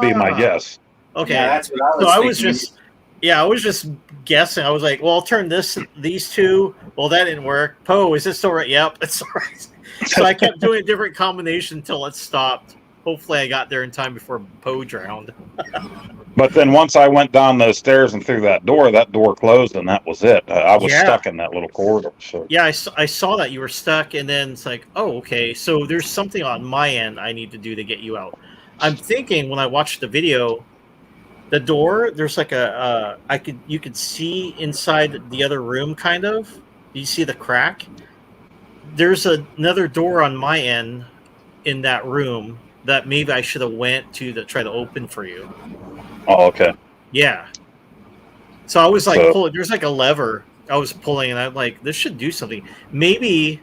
be my guess. Okay, yeah, that's what I was thinking. I was just guessing. I was like, well, I'll turn these two. Well, that didn't work. Poe, is this all right? Yep, it's all right. So I kept doing a different combination until it stopped. Hopefully I got there in time before Poe drowned. But then once I went down those stairs and through that door closed, and that was it. I was stuck in that little corridor. So. Yeah, I saw that you were stuck, and then it's like, oh, okay, so there's something on my end I need to do to get you out. I'm thinking when I watched the video, the door, there's like you could see inside the other room, kind of. You see the crack? There's another door on my end in that room that maybe I should have went to try to open for you. Oh, okay. Yeah. So I was like, pulling. There's like a lever I was pulling, and I'm like, this should do something. Maybe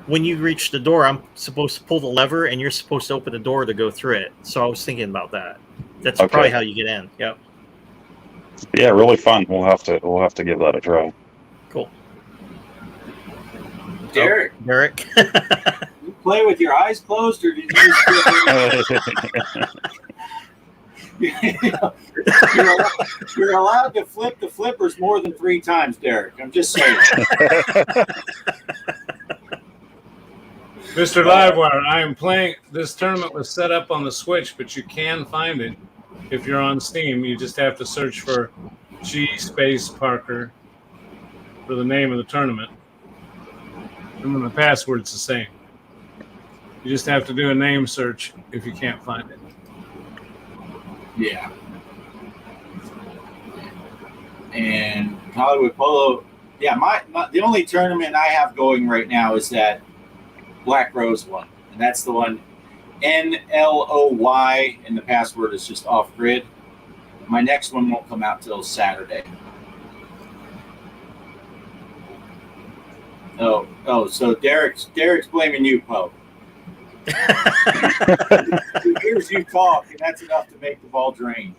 when you reach the door, I'm supposed to pull the lever, and you're supposed to open the door to go through it. So I was thinking about that. That's probably how you get in. Yep. Yeah, really fun. We'll have to give that a try. Cool. Derek. You play with your eyes closed, or did you just You're allowed to flip the flippers more than 3 times, Derek. I'm just saying. Mr. Livewire, I am playing. This tournament was set up on the Switch, but you can find it if you're on Steam. You just have to search for G Space Parker for the name of the tournament. And then the password's the same. You just have to do a name search if you can't find it. Yeah. And Hollywood Polo, yeah, my the only tournament I have going right now is that Black Rose one, and that's the one NLOY, and the password is just off grid. My next one won't come out till Saturday. Oh, so Derek's blaming you, Poe. He hears you talk, and that's enough to make the ball drain.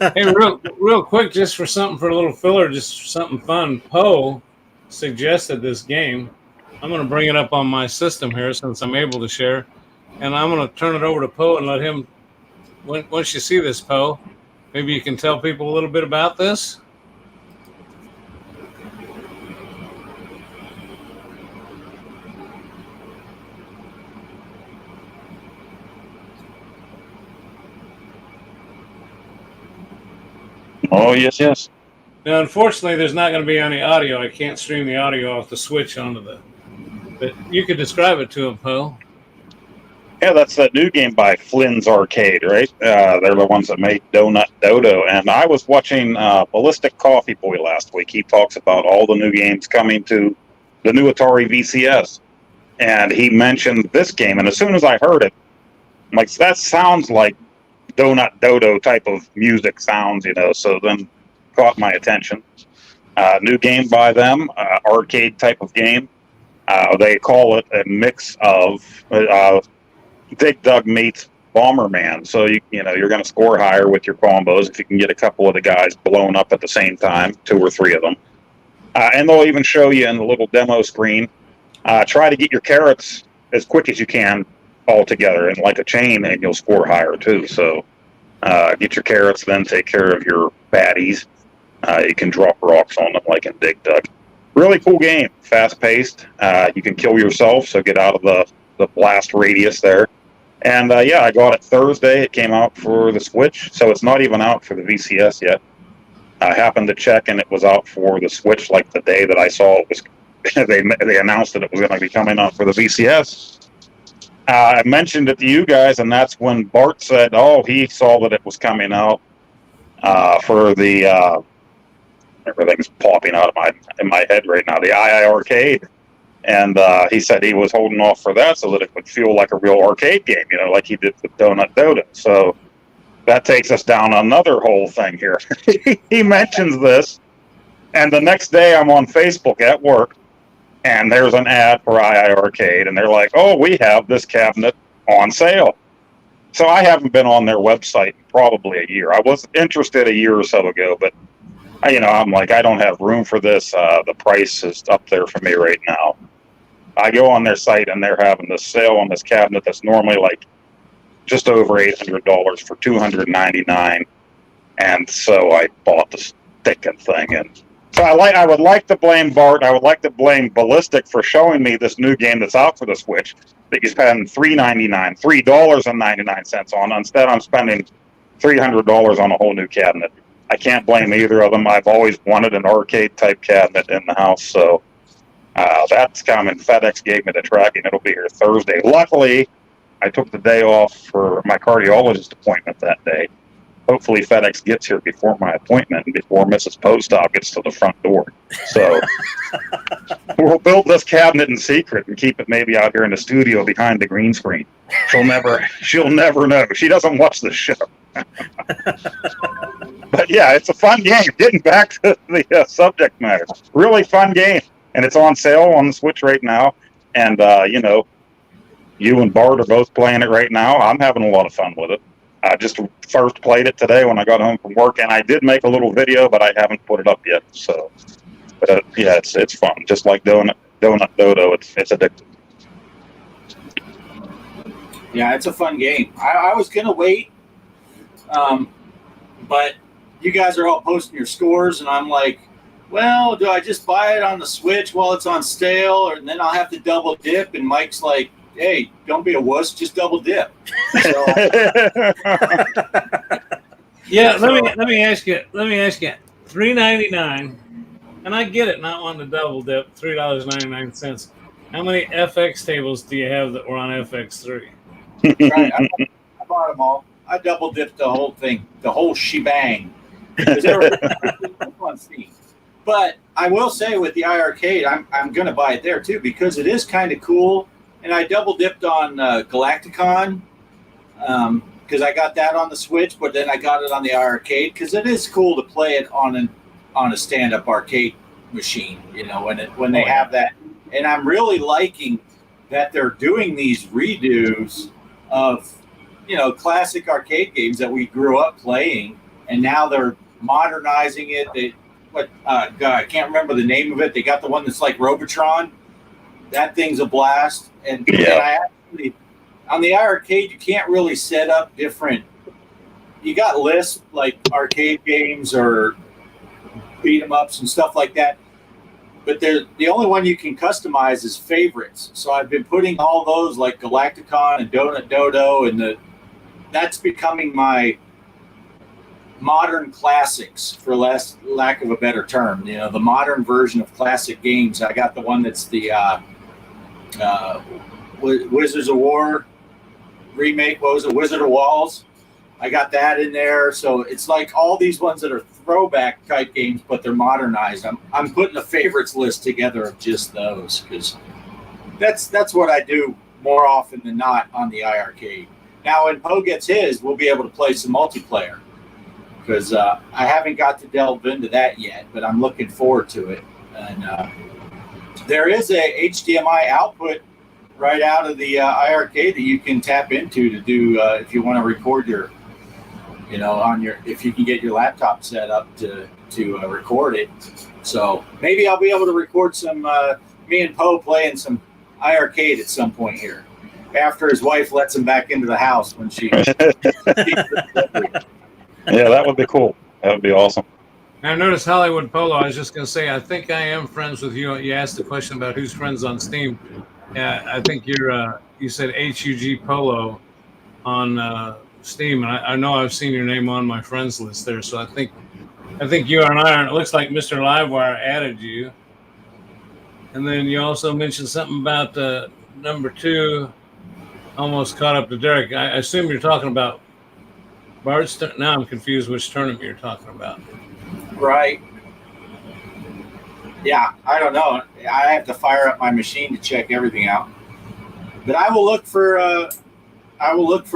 Hey, real quick, just for a little filler, just for something fun. Poe suggested this game. I'm going to bring it up on my system here since I'm able to share, and I'm going to turn it over to Poe and let him. Once you see this, Poe, maybe you can tell people a little bit about this. Oh, yes. Now, unfortunately, there's not going to be any audio. I can't stream the audio off the Switch onto the. But you could describe it to him, Poe. Yeah, that's that new game by Flynn's Arcade, right? They're the ones that made Donut Dodo. And I was watching Ballistic Coffee Boy last week. He talks about all the new games coming to the new Atari VCS. And he mentioned this game. And as soon as I heard it, I'm like, that sounds like Donut Dodo type of music sounds, so then caught my attention. New game by them, arcade type of game. They call it a mix of Dig Dug meets Bomberman. So you're going to score higher with your combos if you can get a couple of the guys blown up at the same time, 2 or 3 of them. And they'll even show you in the little demo screen. Try to get your carrots as quick as you can all together in like a chain, and you'll score higher too. So get your carrots, then take care of your baddies. You can drop rocks on them like in Dig Dug. Really cool game, fast paced. You can kill yourself, so get out of the blast radius there. And I got it Thursday. It came out for the Switch, so it's not even out for the VCS yet. I happened to check, and it was out for the Switch like the day that I saw it was. They announced that it was going to be coming out for the VCS. I mentioned it to you guys, and that's when Bart said, he saw that it was coming out for the everything's popping out of in my head right now, the II Arcade. And he said he was holding off for that so that it would feel like a real arcade game, like he did with Donut Dodo. So that takes us down another whole thing here. He mentions this, and the next day I'm on Facebook at work, and there's an ad for II Arcade, and they're like, we have this cabinet on sale. So I haven't been on their website in probably a year. I was interested a year or so ago, but I'm like, I don't have room for this. The price is up there for me right now. I go on their site, and they're having this sale on this cabinet that's normally like just over $800 for $299, and so I bought the stinking thing. And so I would like to blame Bart. I would like to blame Ballistic for showing me this new game that's out for the Switch that you're spending $3.99 on. Instead, I'm spending $300 on a whole new cabinet. I can't blame either of them. I've always wanted an arcade type cabinet in the house, so that's coming. FedEx gave me the tracking. It'll be here Thursday. Luckily, I took the day off for my cardiologist appointment that day. Hopefully FedEx gets here before my appointment and before Mrs. Postop gets to the front door. So we'll build this cabinet in secret and keep it maybe out here in the studio behind the green screen. She'll never know. She doesn't watch the show. But yeah, it's a fun game. Getting back to the subject matter, really fun game, and it's on sale on the Switch right now. And you and Bart are both playing it right now. I'm having a lot of fun with it. I just first played it today when I got home from work, and I did make a little video, but I haven't put it up yet. So, it's fun. Just like Donut Dodo, it's addictive. Yeah, it's a fun game. I was gonna wait, but you guys are all posting your scores, and I'm like, well, do I just buy it on the Switch while it's on sale, or then I'll have to double dip? And Mike's like, hey, don't be a wuss, just double dip. So, Yeah, let me ask you. $3.99, and I get it, not wanting to double dip. $3.99. How many FX tables do you have that were on FX3? right, I bought them all. I double dipped the whole thing, the whole shebang. Because they were on Steam. But I will say with the iArcade, I'm going to buy it there too because it is kind of cool. And I double dipped on Galacticon because I got that on the Switch, but then I got it on the iArcade because it is cool to play it on a stand-up arcade machine. You know, when they have that. And I'm really liking that they're doing these redos of, you know, classic arcade games that we grew up playing, and now they're modernizing it. God, I can't remember the name of it. They got the one that's like Robotron. That thing's a blast. And I actually, on the iArcade, you can't really set up different. You got lists like arcade games or beat 'em ups and stuff like that. But the only one you can customize is favorites. So I've been putting all those like Galacticon and Donut Dodo, and that's becoming my modern classics, for lack of a better term. You know, the modern version of classic games. I got the one that's the Wizards of War remake. What was it? Wizard of Walls. I got that in there. So it's like all these ones that are throwback type games, but they're modernized. I'm putting a favorites list together of just those because that's what I do more often than not on the iArcade. Now, when Poe gets his, we'll be able to play some multiplayer because I haven't got to delve into that yet, but I'm looking forward to it. And there is a HDMI output right out of the iArcade that you can tap into to do if you want to record your, you know, if you can get your laptop set up to record it. So maybe I'll be able to record some me and Poe playing some iArcade at some point here after his wife lets him back into the house when she. Yeah, that would be cool. That would be awesome. Now, notice Hollywood Polo. I was just going to say, I think I am friends with you. You asked the question about who's friends on Steam. I think you said HUG Polo on Steam, and I know I've seen your name on my friends list there. So I think you and I are. It looks like Mr. Livewire added you, and then you also mentioned something about number 2. Almost caught up to Derek. I assume you're talking about Bart's. Now I'm confused which tournament you're talking about. Right. Yeah, I don't know. I have to fire up my machine to check everything out. But I will look for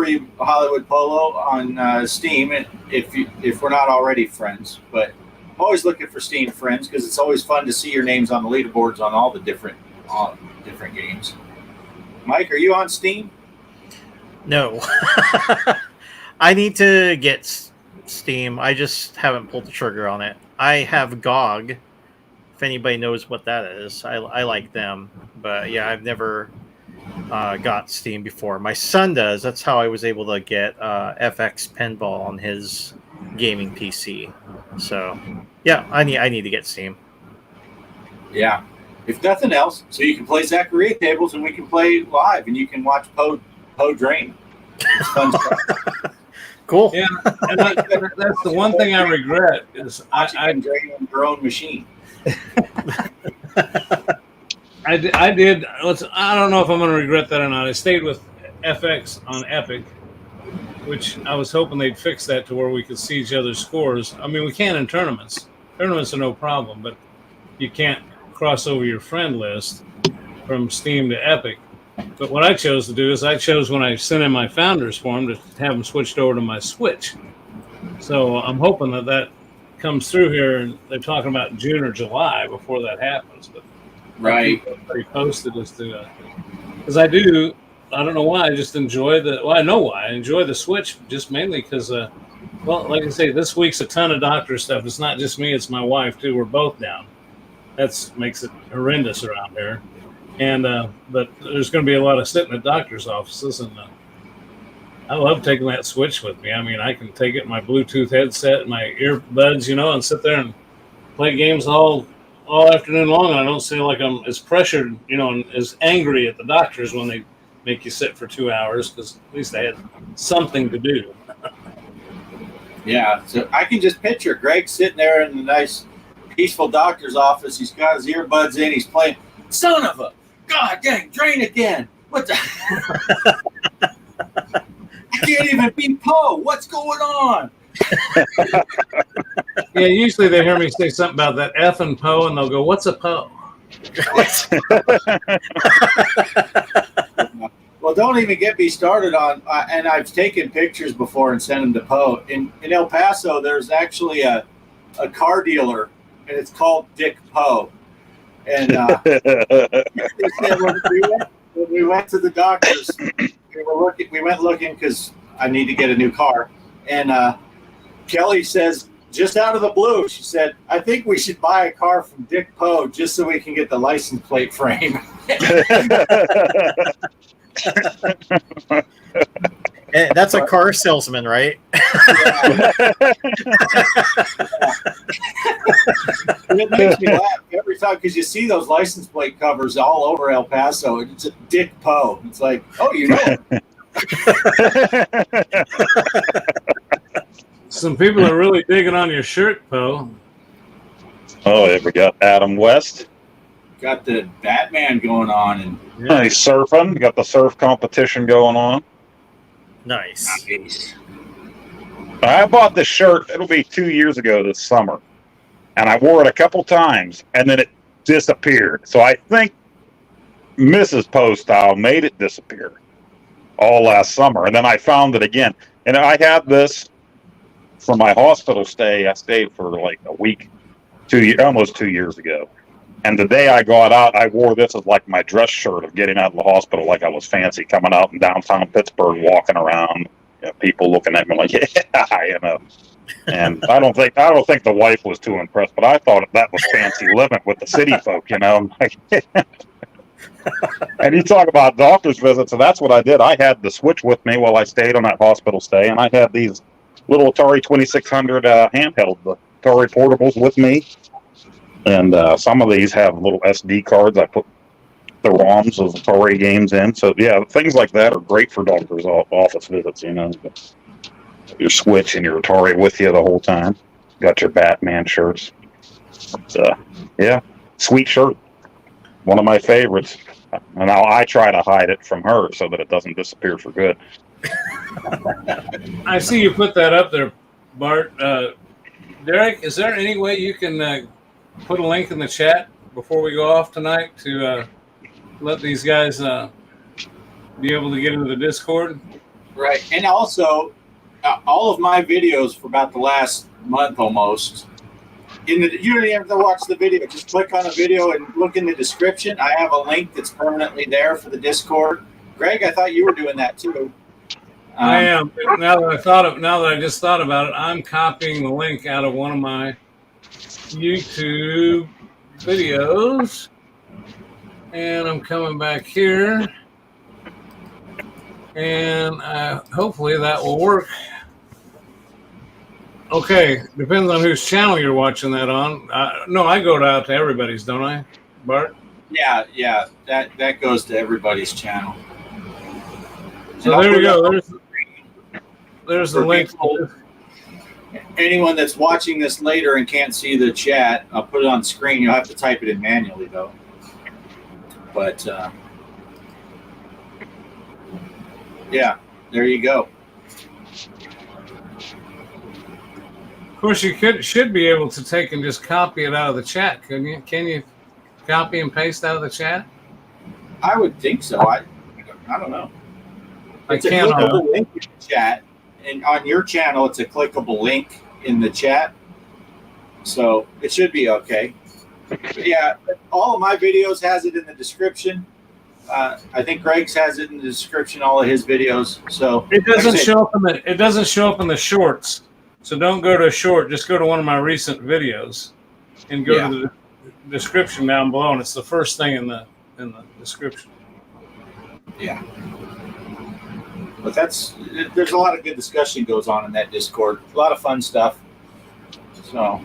you, Hollywood Polo, on Steam, if we're not already friends. But I'm always looking for Steam friends because it's always fun to see your names on the leaderboards on all the different games. Mike, are you on Steam? No. I need to get Steam. I just haven't pulled the trigger on it. I have GOG. If anybody knows what that is, I like them. But yeah, I've never got Steam before. My son does. That's how I was able to get FX Pinball on his gaming PC. So yeah, I need to get Steam. Yeah. If nothing else, so you can play Zaccaria tables and we can play live and you can watch Poe drain. It's fun stuff. Cool. Yeah, and that's the one thing I regret is I drain on your own machine. I did. I don't know if I'm going to regret that or not. I stayed with FX on Epic, which I was hoping they'd fix that to where we could see each other's scores. I mean, we can in tournaments. Tournaments are no problem, but you can't cross over your friend list from Steam to Epic. But what I chose to do is when I sent in my founders form to have them switched over to my Switch. So I'm hoping that comes through here, and they're talking about June or July before that happens. But right, pretty posted as to because I don't know why I just enjoy I know why I enjoy the Switch, just mainly because well, like I say, this week's a ton of doctor stuff. It's not just me, it's my wife too. We're both down. That makes it horrendous around here. And but there's going to be a lot of sitting at doctors' offices, and I love taking that Switch with me. I mean, I can take it in my Bluetooth headset, my earbuds, and sit there and play games all afternoon long. And I don't feel like I'm as pressured, and as angry at the doctors when they make you sit for 2 hours, because at least I had something to do. Yeah, so I can just picture Greg sitting there in the nice, peaceful doctor's office. He's got his earbuds in. He's playing, son of a, God dang, drain again. What the? I can't even beat Poe. What's going on? Yeah, usually they hear me say something about that F and Poe, and they'll go, "What's a Poe?" Well, don't even get me started on. And I've taken pictures before and sent them to Poe. In El Paso, there's actually a car dealer, and it's called Dick Poe. And when we went to the doctors, we went looking because I need to get a new car. And Kelly says, just out of the blue, she said, I think we should buy a car from Dick Poe just so we can get the license plate frame. That's a car salesman, right? It makes me laugh every time because you see those license plate covers all over El Paso. It's a Dick Poe. It's like, oh, you know it. Some people are really digging on your shirt, Poe. Oh, yeah, we got Adam West. Got the Batman going on, and He's surfing. Got the surf competition going on. Nice. I bought this shirt. It'll be 2 years ago this summer, and I wore it a couple times, and then it disappeared. So I think Mrs. Poe style made it disappear all last summer, and then I found it again. And I had this for my hospital stay. I stayed for like a week, almost 2 years ago. And the day I got out, I wore this as like my dress shirt of getting out of the hospital, like I was fancy, coming out in downtown Pittsburgh, walking around, people looking at me like, yeah, And I don't think the wife was too impressed, but I thought that was fancy living with the city folk, And you talk about doctor's visits, and that's what I did. I had the Switch with me while I stayed on that hospital stay, and I had these little Atari 2600 handheld, the Atari portables with me. And some of these have little SD cards. I put the ROMs of Atari games in. So, yeah, things like that are great for doctors' office visits, Your Switch and your Atari with you the whole time. Got your Batman shirts. But, yeah, sweet shirt. One of my favorites. And now I try to hide it from her so that it doesn't disappear for good. I see you put that up there, Bart. Derek, is there any way you can put a link in the chat before we go off tonight to let these guys be able to get into the Discord? Right. And also, all of my videos for about the last month almost, you don't even have to watch the video. Just click on a video and look in the description. I have a link that's permanently there for the Discord. Greg, I thought you were doing that too. I am. Now that I just thought about it, I'm copying the link out of one of my YouTube videos, and I'm coming back here, and hopefully that will work. Okay, depends on whose channel you're watching that on. No, I go out to everybody's, don't I, Bart? Yeah, that goes to everybody's channel. So there you go. There's the link. Anyone that's watching this later and can't see the chat, I'll put it on screen. You'll have to type it in manually, though. But, yeah, there you go. Of course, you should be able to take and just copy it out of the chat, couldn't you? Can you copy and paste out of the chat? I would think so. I don't know. It's a can't. clickable link in the chat. And on your channel, it's a clickable link in the chat. So it should be okay. But yeah, all of my videos has it in the description. I think Greg's has it in the description, all of his videos. So it doesn't show up in the shorts. So don't go to a short, just go to one of my recent videos and go to the description down below, and it's the first thing in the description. Yeah. But there's a lot of good discussion goes on in that Discord. A lot of fun stuff. So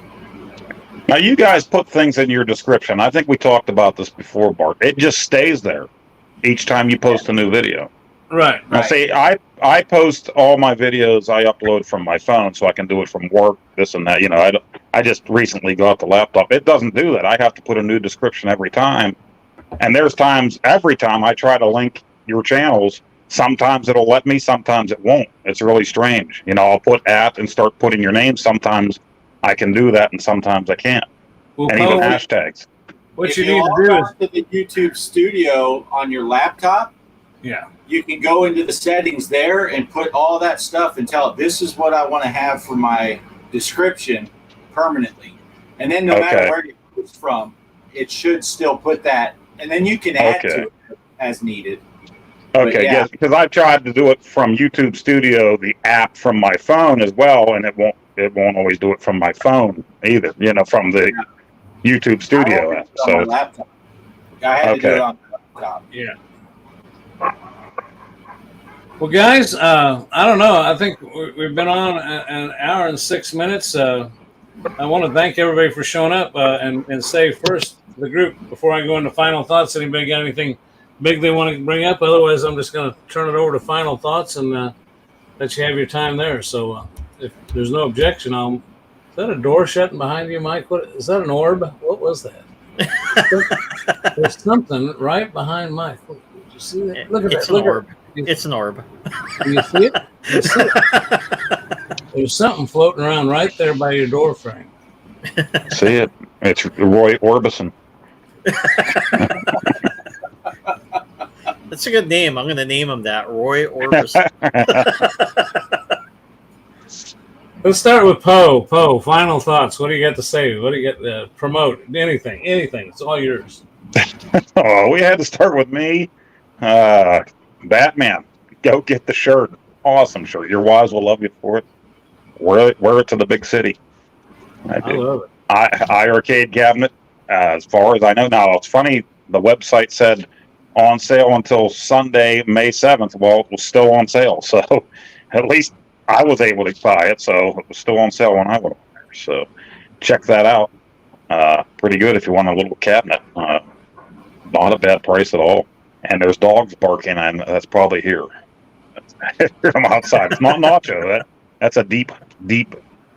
Now, you guys put things in your description. I think we talked about this before, Bart. It just stays there each time you post a new video. Right. Now, see, I post all my videos I upload from my phone, so I can do it from work, this and that. You know, I just recently got the laptop. It doesn't do that. I have to put a new description every time. And there's times, every time I try to link your channels, sometimes it'll let me, sometimes it won't. It's really strange. You know, I'll put at and start putting your name. Sometimes I can do that, and sometimes I can't. Well, And even Paul, hashtags. what if you need to log do is, on to the YouTube Studio on your laptop, yeah. you can go into the settings there and put all that stuff and tell it, this is what I want to have for my description permanently. And then no matter where you post from, it should still put that. And then you can add to it as needed. Okay, yeah. yes, because I've tried to do it from YouTube Studio, the app from my phone as well, and it won't always do it from my phone either. You know, from the YouTube Studio app. On my So laptop. I had to do it on the laptop. Yeah. Well, guys, I don't know. I think we've been on an hour and 6 minutes. I want to thank everybody for showing up and say first the group before I go into final thoughts. Anybody got anything big they want to bring up? Otherwise, I'm just going to turn it over to final thoughts and let you have your time there. So if there's no objection, is that a door shutting behind you, Mike? What is that? An orb? What was that? There's something right behind Mike. Did you see that? Look at It's that. an orb. It's an orb. Do you see it? You see it? There's something floating around right there by your door frame. see it. It's Roy Orbison. That's a good name. I'm going to name him that, Roy Orbison. Let's start with Poe. Poe, final thoughts. What do you got to say? What do you got to promote? Anything. It's all yours. Oh, we had to start with me. Batman, go get the shirt. Awesome shirt. Your wives will love you for it. Wear it to the big city. I love it. iArcade cabinet. As far as I know now, it's funny. The website said on sale until Sunday, May 7th. Well, it was still on sale, so at least I was able to buy it. So it was still on sale when I went over there. So check that out. Pretty good if you want a little cabinet. Not a bad price at all. And there's dogs barking, and that's probably here. I'm outside. It's not Nacho. That's a deep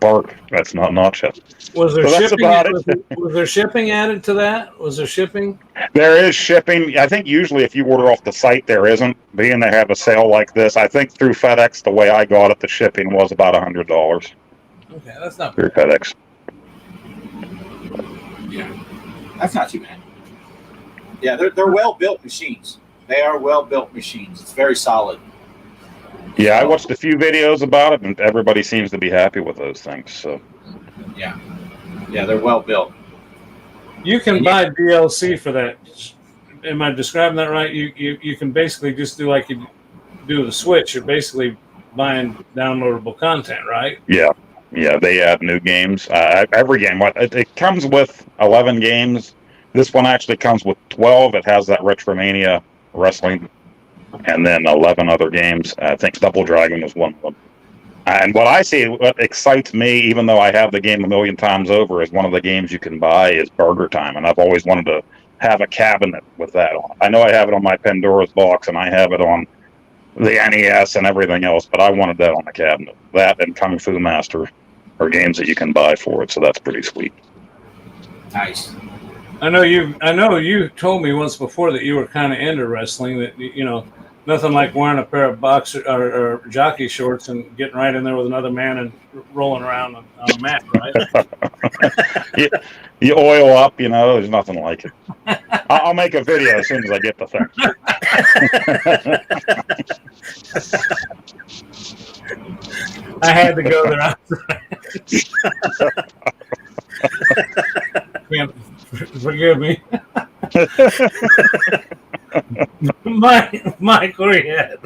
bark. That's not Nacho. Was there So that's shipping? about it. Was there shipping added to that? Was there shipping? There is shipping. I think usually if you order off the site, there isn't. Being they have a sale like this, I think through FedEx, the way I got it, the shipping was about $100 Okay, that's not through bad. FedEx. Yeah. That's not too bad. Yeah, they're well-built machines. They are well-built machines. It's very solid. Yeah, I watched a few videos about it, and everybody seems to be happy with those things. So Yeah, they're well-built. You can buy DLC for that. Am I describing that right? You can basically just do like you do the Switch. You're basically buying downloadable content, right? yeah, they add new games. Every game, it comes with 11 games. This one actually comes with 12. It has that Retromania wrestling, and then 11 other games. I think Double Dragon was one of them. And what I see, what excites me, even though I have the game a million times over, is one of the games you can buy is Burger Time, and I've always wanted to have a cabinet with that on. I know I have it on my Pandora's box, and I have it on the NES and everything else, but I wanted that on the cabinet. That and Kung Fu Master are games that you can buy for it, so that's pretty sweet. Nice. I know you told me once before that you were kind of into wrestling. That nothing like wearing a pair of boxer or jockey shorts and getting right in there with another man and rolling around on a mat, right? you oil up, there's nothing like it. I'll make a video as soon as I get the thing. I had to go there. Forgive me. Mike, where you at?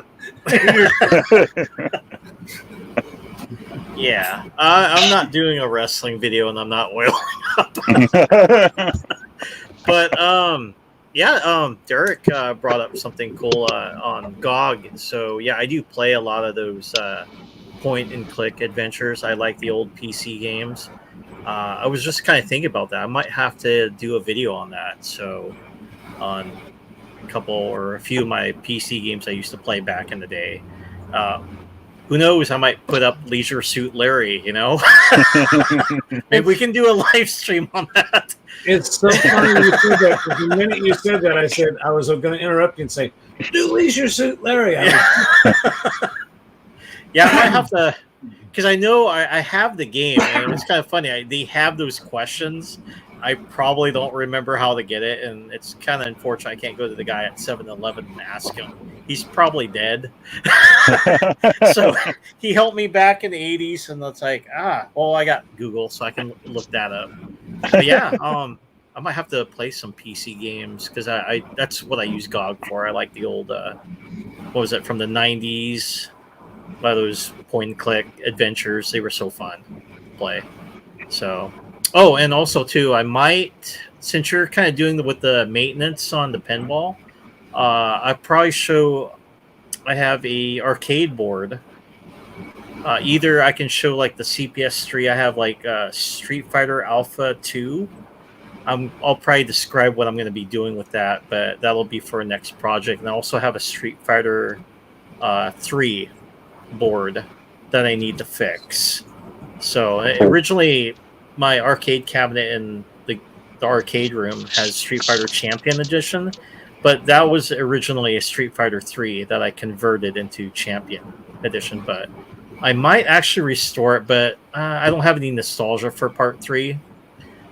Yeah, I'm not doing a wrestling video, and I'm not oiling up. But Derek brought up something cool on GOG. So yeah, I do play a lot of those point and click adventures. I like the old PC games. I was just kind of thinking about that. I might have to do a video on that. So on a couple or a few of my PC games I used to play back in the day. Who knows? I might put up Leisure Suit Larry. You know, maybe we can do a live stream on that. It's so funny you said that. 'Cause the minute you said that, I said I was going to interrupt you and say, "Do Leisure Suit Larry." Yeah, I might have to, because I know I have the game, and it's kind of funny. They have those questions. I probably don't remember how to get it, and it's kind of unfortunate. I can't go to the guy at 7-Eleven and ask him. He's probably dead. So he helped me back in the 80s, and it's like, I got Google, so I can look that up. But yeah, I might have to play some PC games, because I that's what I use GOG for. I like the old, what was it, from the 90s? A lot of those point and click adventures. They were so fun to play. So, and also too, I might, since you're kind of doing with the maintenance on the pinball, I probably I have a arcade board. Either I can show like the CPS3. I have like Street Fighter Alpha 2. I'll probably describe what I'm going to be doing with that, but that'll be for a next project. And I also have a Street Fighter 3 board that I need to fix. So originally, my arcade cabinet in the arcade room has Street Fighter Champion Edition, but that was originally a Street Fighter 3 that I converted into Champion Edition. But I might actually restore it, but I don't have any nostalgia for Part 3.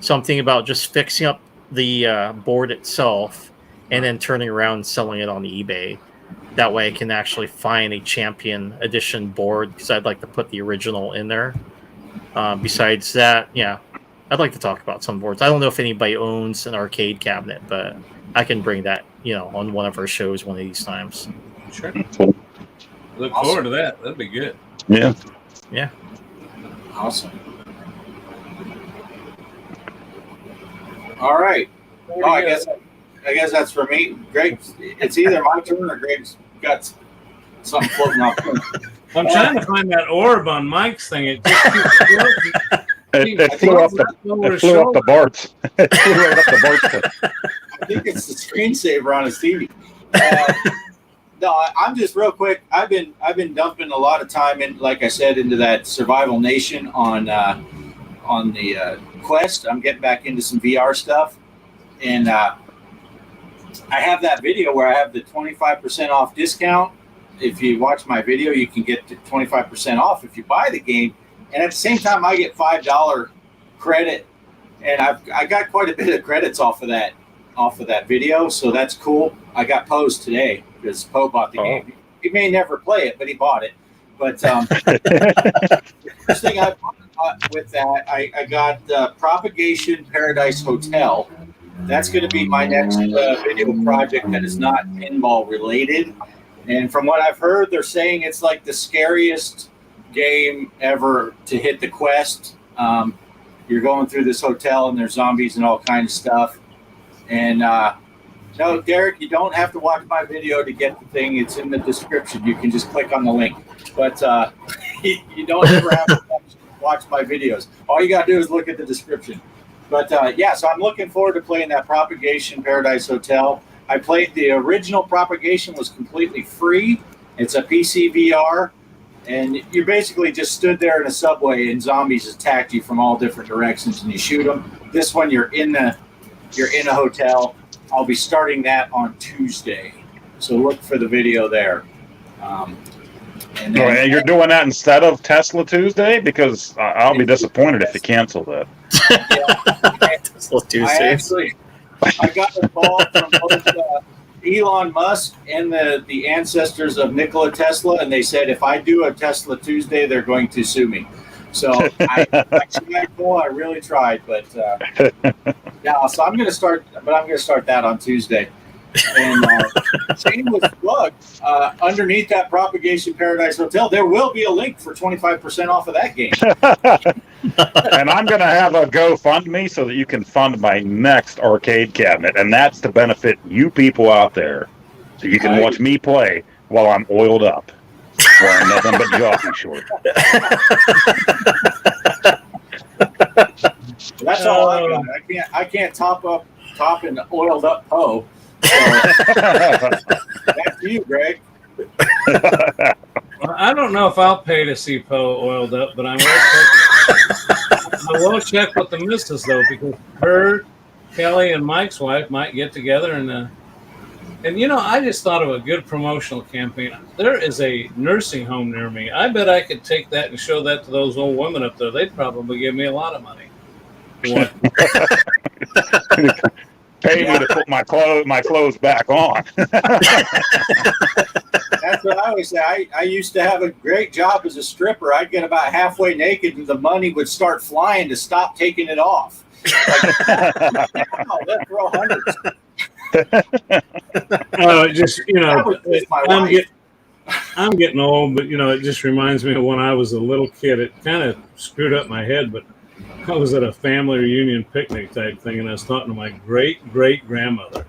So I'm thinking about just fixing up the board itself and then turning around and selling it on eBay. That way I can actually find a Champion Edition board, because I'd like to put the original in there. Besides that, yeah, I'd like to talk about some boards. I don't know if anybody owns an arcade cabinet, but I can bring that, on one of our shows one of these times. Sure. Look forward to that. That'd be good. Yeah. Yeah. Awesome. All right. Oh, I guess that's for me. Greg, it's either my turn or Greg's got something floating off. I'm trying to find that orb on Mike's thing. It just keeps floating. It flew up the Bart's. It flew right up the Bart's. I think it's the screensaver on his TV. No, I'm just real quick. I've been dumping a lot of time in, like I said, into that Survival Nation on the Quest. I'm getting back into some VR stuff, and I have that video where I have the 25% off discount. If you watch my video, you can get 25% off if you buy the game, and at the same time, I get $5 credit, and I got quite a bit of credits off of that video, so that's cool. I got Poe's today because Poe bought the game. He may never play it, but he bought it. But the first thing I bought with that, I got Propagation Paradise Hotel. That's going to be my next video project that is not pinball related. And from what I've heard, they're saying it's like the scariest game ever to hit the Quest. You're going through this hotel and there's zombies and all kinds of stuff. And no, Derek, you don't have to watch my video to get the thing. It's in the description. You can just click on the link. But you don't ever have to watch my videos. All you got to do is look at the description. But so I'm looking forward to playing that Propagation Paradise Hotel. I played the original Propagation, was completely free. It's a PC VR, and you basically just stood there in a subway and zombies attacked you from all different directions, and you shoot them. This one, you're in a hotel. I'll be starting that on Tuesday, so look for the video there. And you're doing that instead of Tesla Tuesday? Because I'll be disappointed if you cancel that. Tesla Tuesday. I got involved from both Elon Musk and the ancestors of Nikola Tesla, and they said if I do a Tesla Tuesday, they're going to sue me. So I really tried, but yeah. So I'm going to start that on Tuesday. And shameless plug, underneath that Propagation Paradise Hotel, there will be a link for 25% off of that game. And I'm going to have a GoFundMe so that you can fund my next arcade cabinet, and that's to benefit you people out there, so you can watch me play while I'm oiled up, wearing nothing but jockey shorts. That's all I got. I can't top an oiled up Poe. So, back to you, Greg. I don't know if I'll pay to see Poe oiled up, but I will check with the missus though, because her, Kelly, and Mike's wife might get together and you know, I just thought of a good promotional campaign. There is a nursing home near me. I bet I could take that and show that to those old women up there. They'd probably give me a lot of money. Pay me to put my clothes back on. That's what I always say. I used to have a great job as a stripper. I'd get about halfway naked and the money would start flying to stop taking it off. Oh, let's throw hundreds. Just, you know, I'm getting old, but, you know, it just reminds me of when I was a little kid. It kind of screwed up my head, but I was at a family reunion picnic type thing, and I was talking to my great-great-grandmother.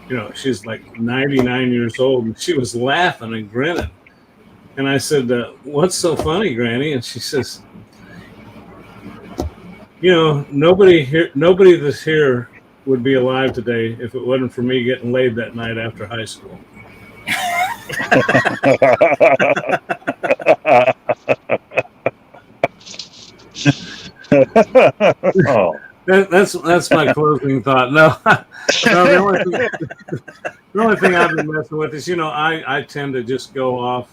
You know, she's like 99 years old, and she was laughing and grinning. And I said, what's so funny, Granny? And she says, you know, nobody that's here would be alive today if it wasn't for me getting laid that night after high school. Oh. That's my closing thought. No, the only thing I've been messing with is, you know, I tend to just go off.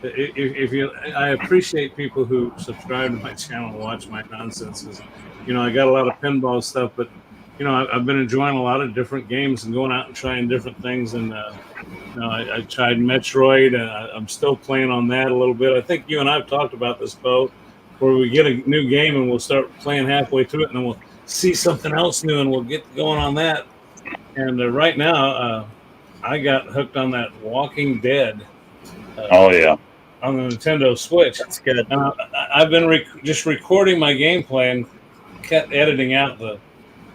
I appreciate people who subscribe to my channel and watch my nonsense. You know, I got a lot of pinball stuff, but you know, I've been enjoying a lot of different games and going out and trying different things. And you know, I tried Metroid, and I'm still playing on that a little bit. I think you and I've talked about this, Bo, where we get a new game and we'll start playing halfway through it, and then we'll see something else new and we'll get going on that. And right now, I got hooked on that Walking Dead. Oh yeah, on the Nintendo Switch. That's good. I've been just recording my gameplay and kept editing out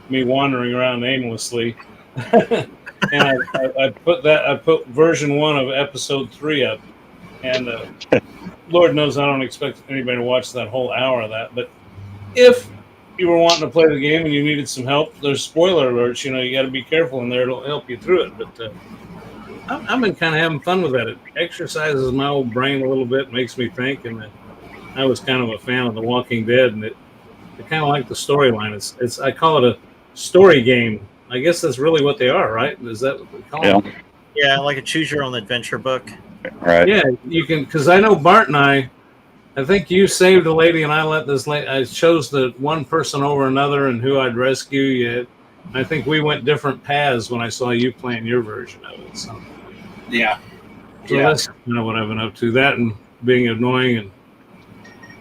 me wandering around aimlessly. And I put version 1 of episode 3 up, and Lord knows I don't expect anybody to watch that whole hour of that. But if you were wanting to play the game and you needed some help, there's spoiler alerts. You know, you got to be careful in there. It'll help you through it. But I've been kind of having fun with that. It exercises my old brain a little bit, makes me think. And I was kind of a fan of The Walking Dead, and I kind of like the storyline. It's I call it a story game. I guess that's really what they are, right? Is that what they call them? Yeah, like a choose your own adventure book. Right. Yeah, you can, because I know Bart and I think you saved a lady, and I let this lady. I chose the one person over another, and who I'd rescue. Yet, I think we went different paths when I saw you playing your version of it. So Yeah. That's kind of what I've been up to. That and being annoying and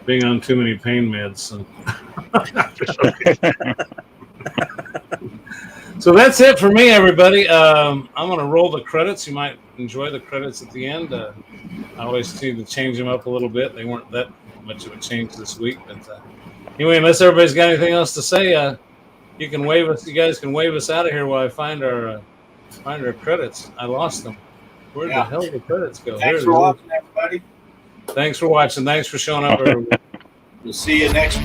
being on too many pain meds. So that's it for me, everybody. I'm going to roll the credits. You might enjoy the credits at the end. I always seem to change them up a little bit. They weren't that much of a change this week. But anyway, unless everybody's got anything else to say, you can wave us. You guys can wave us out of here while I find our credits. I lost them. Where the hell did the credits go? Thanks for watching, everybody. Thanks for watching. Thanks for showing up, everybody. We'll see you next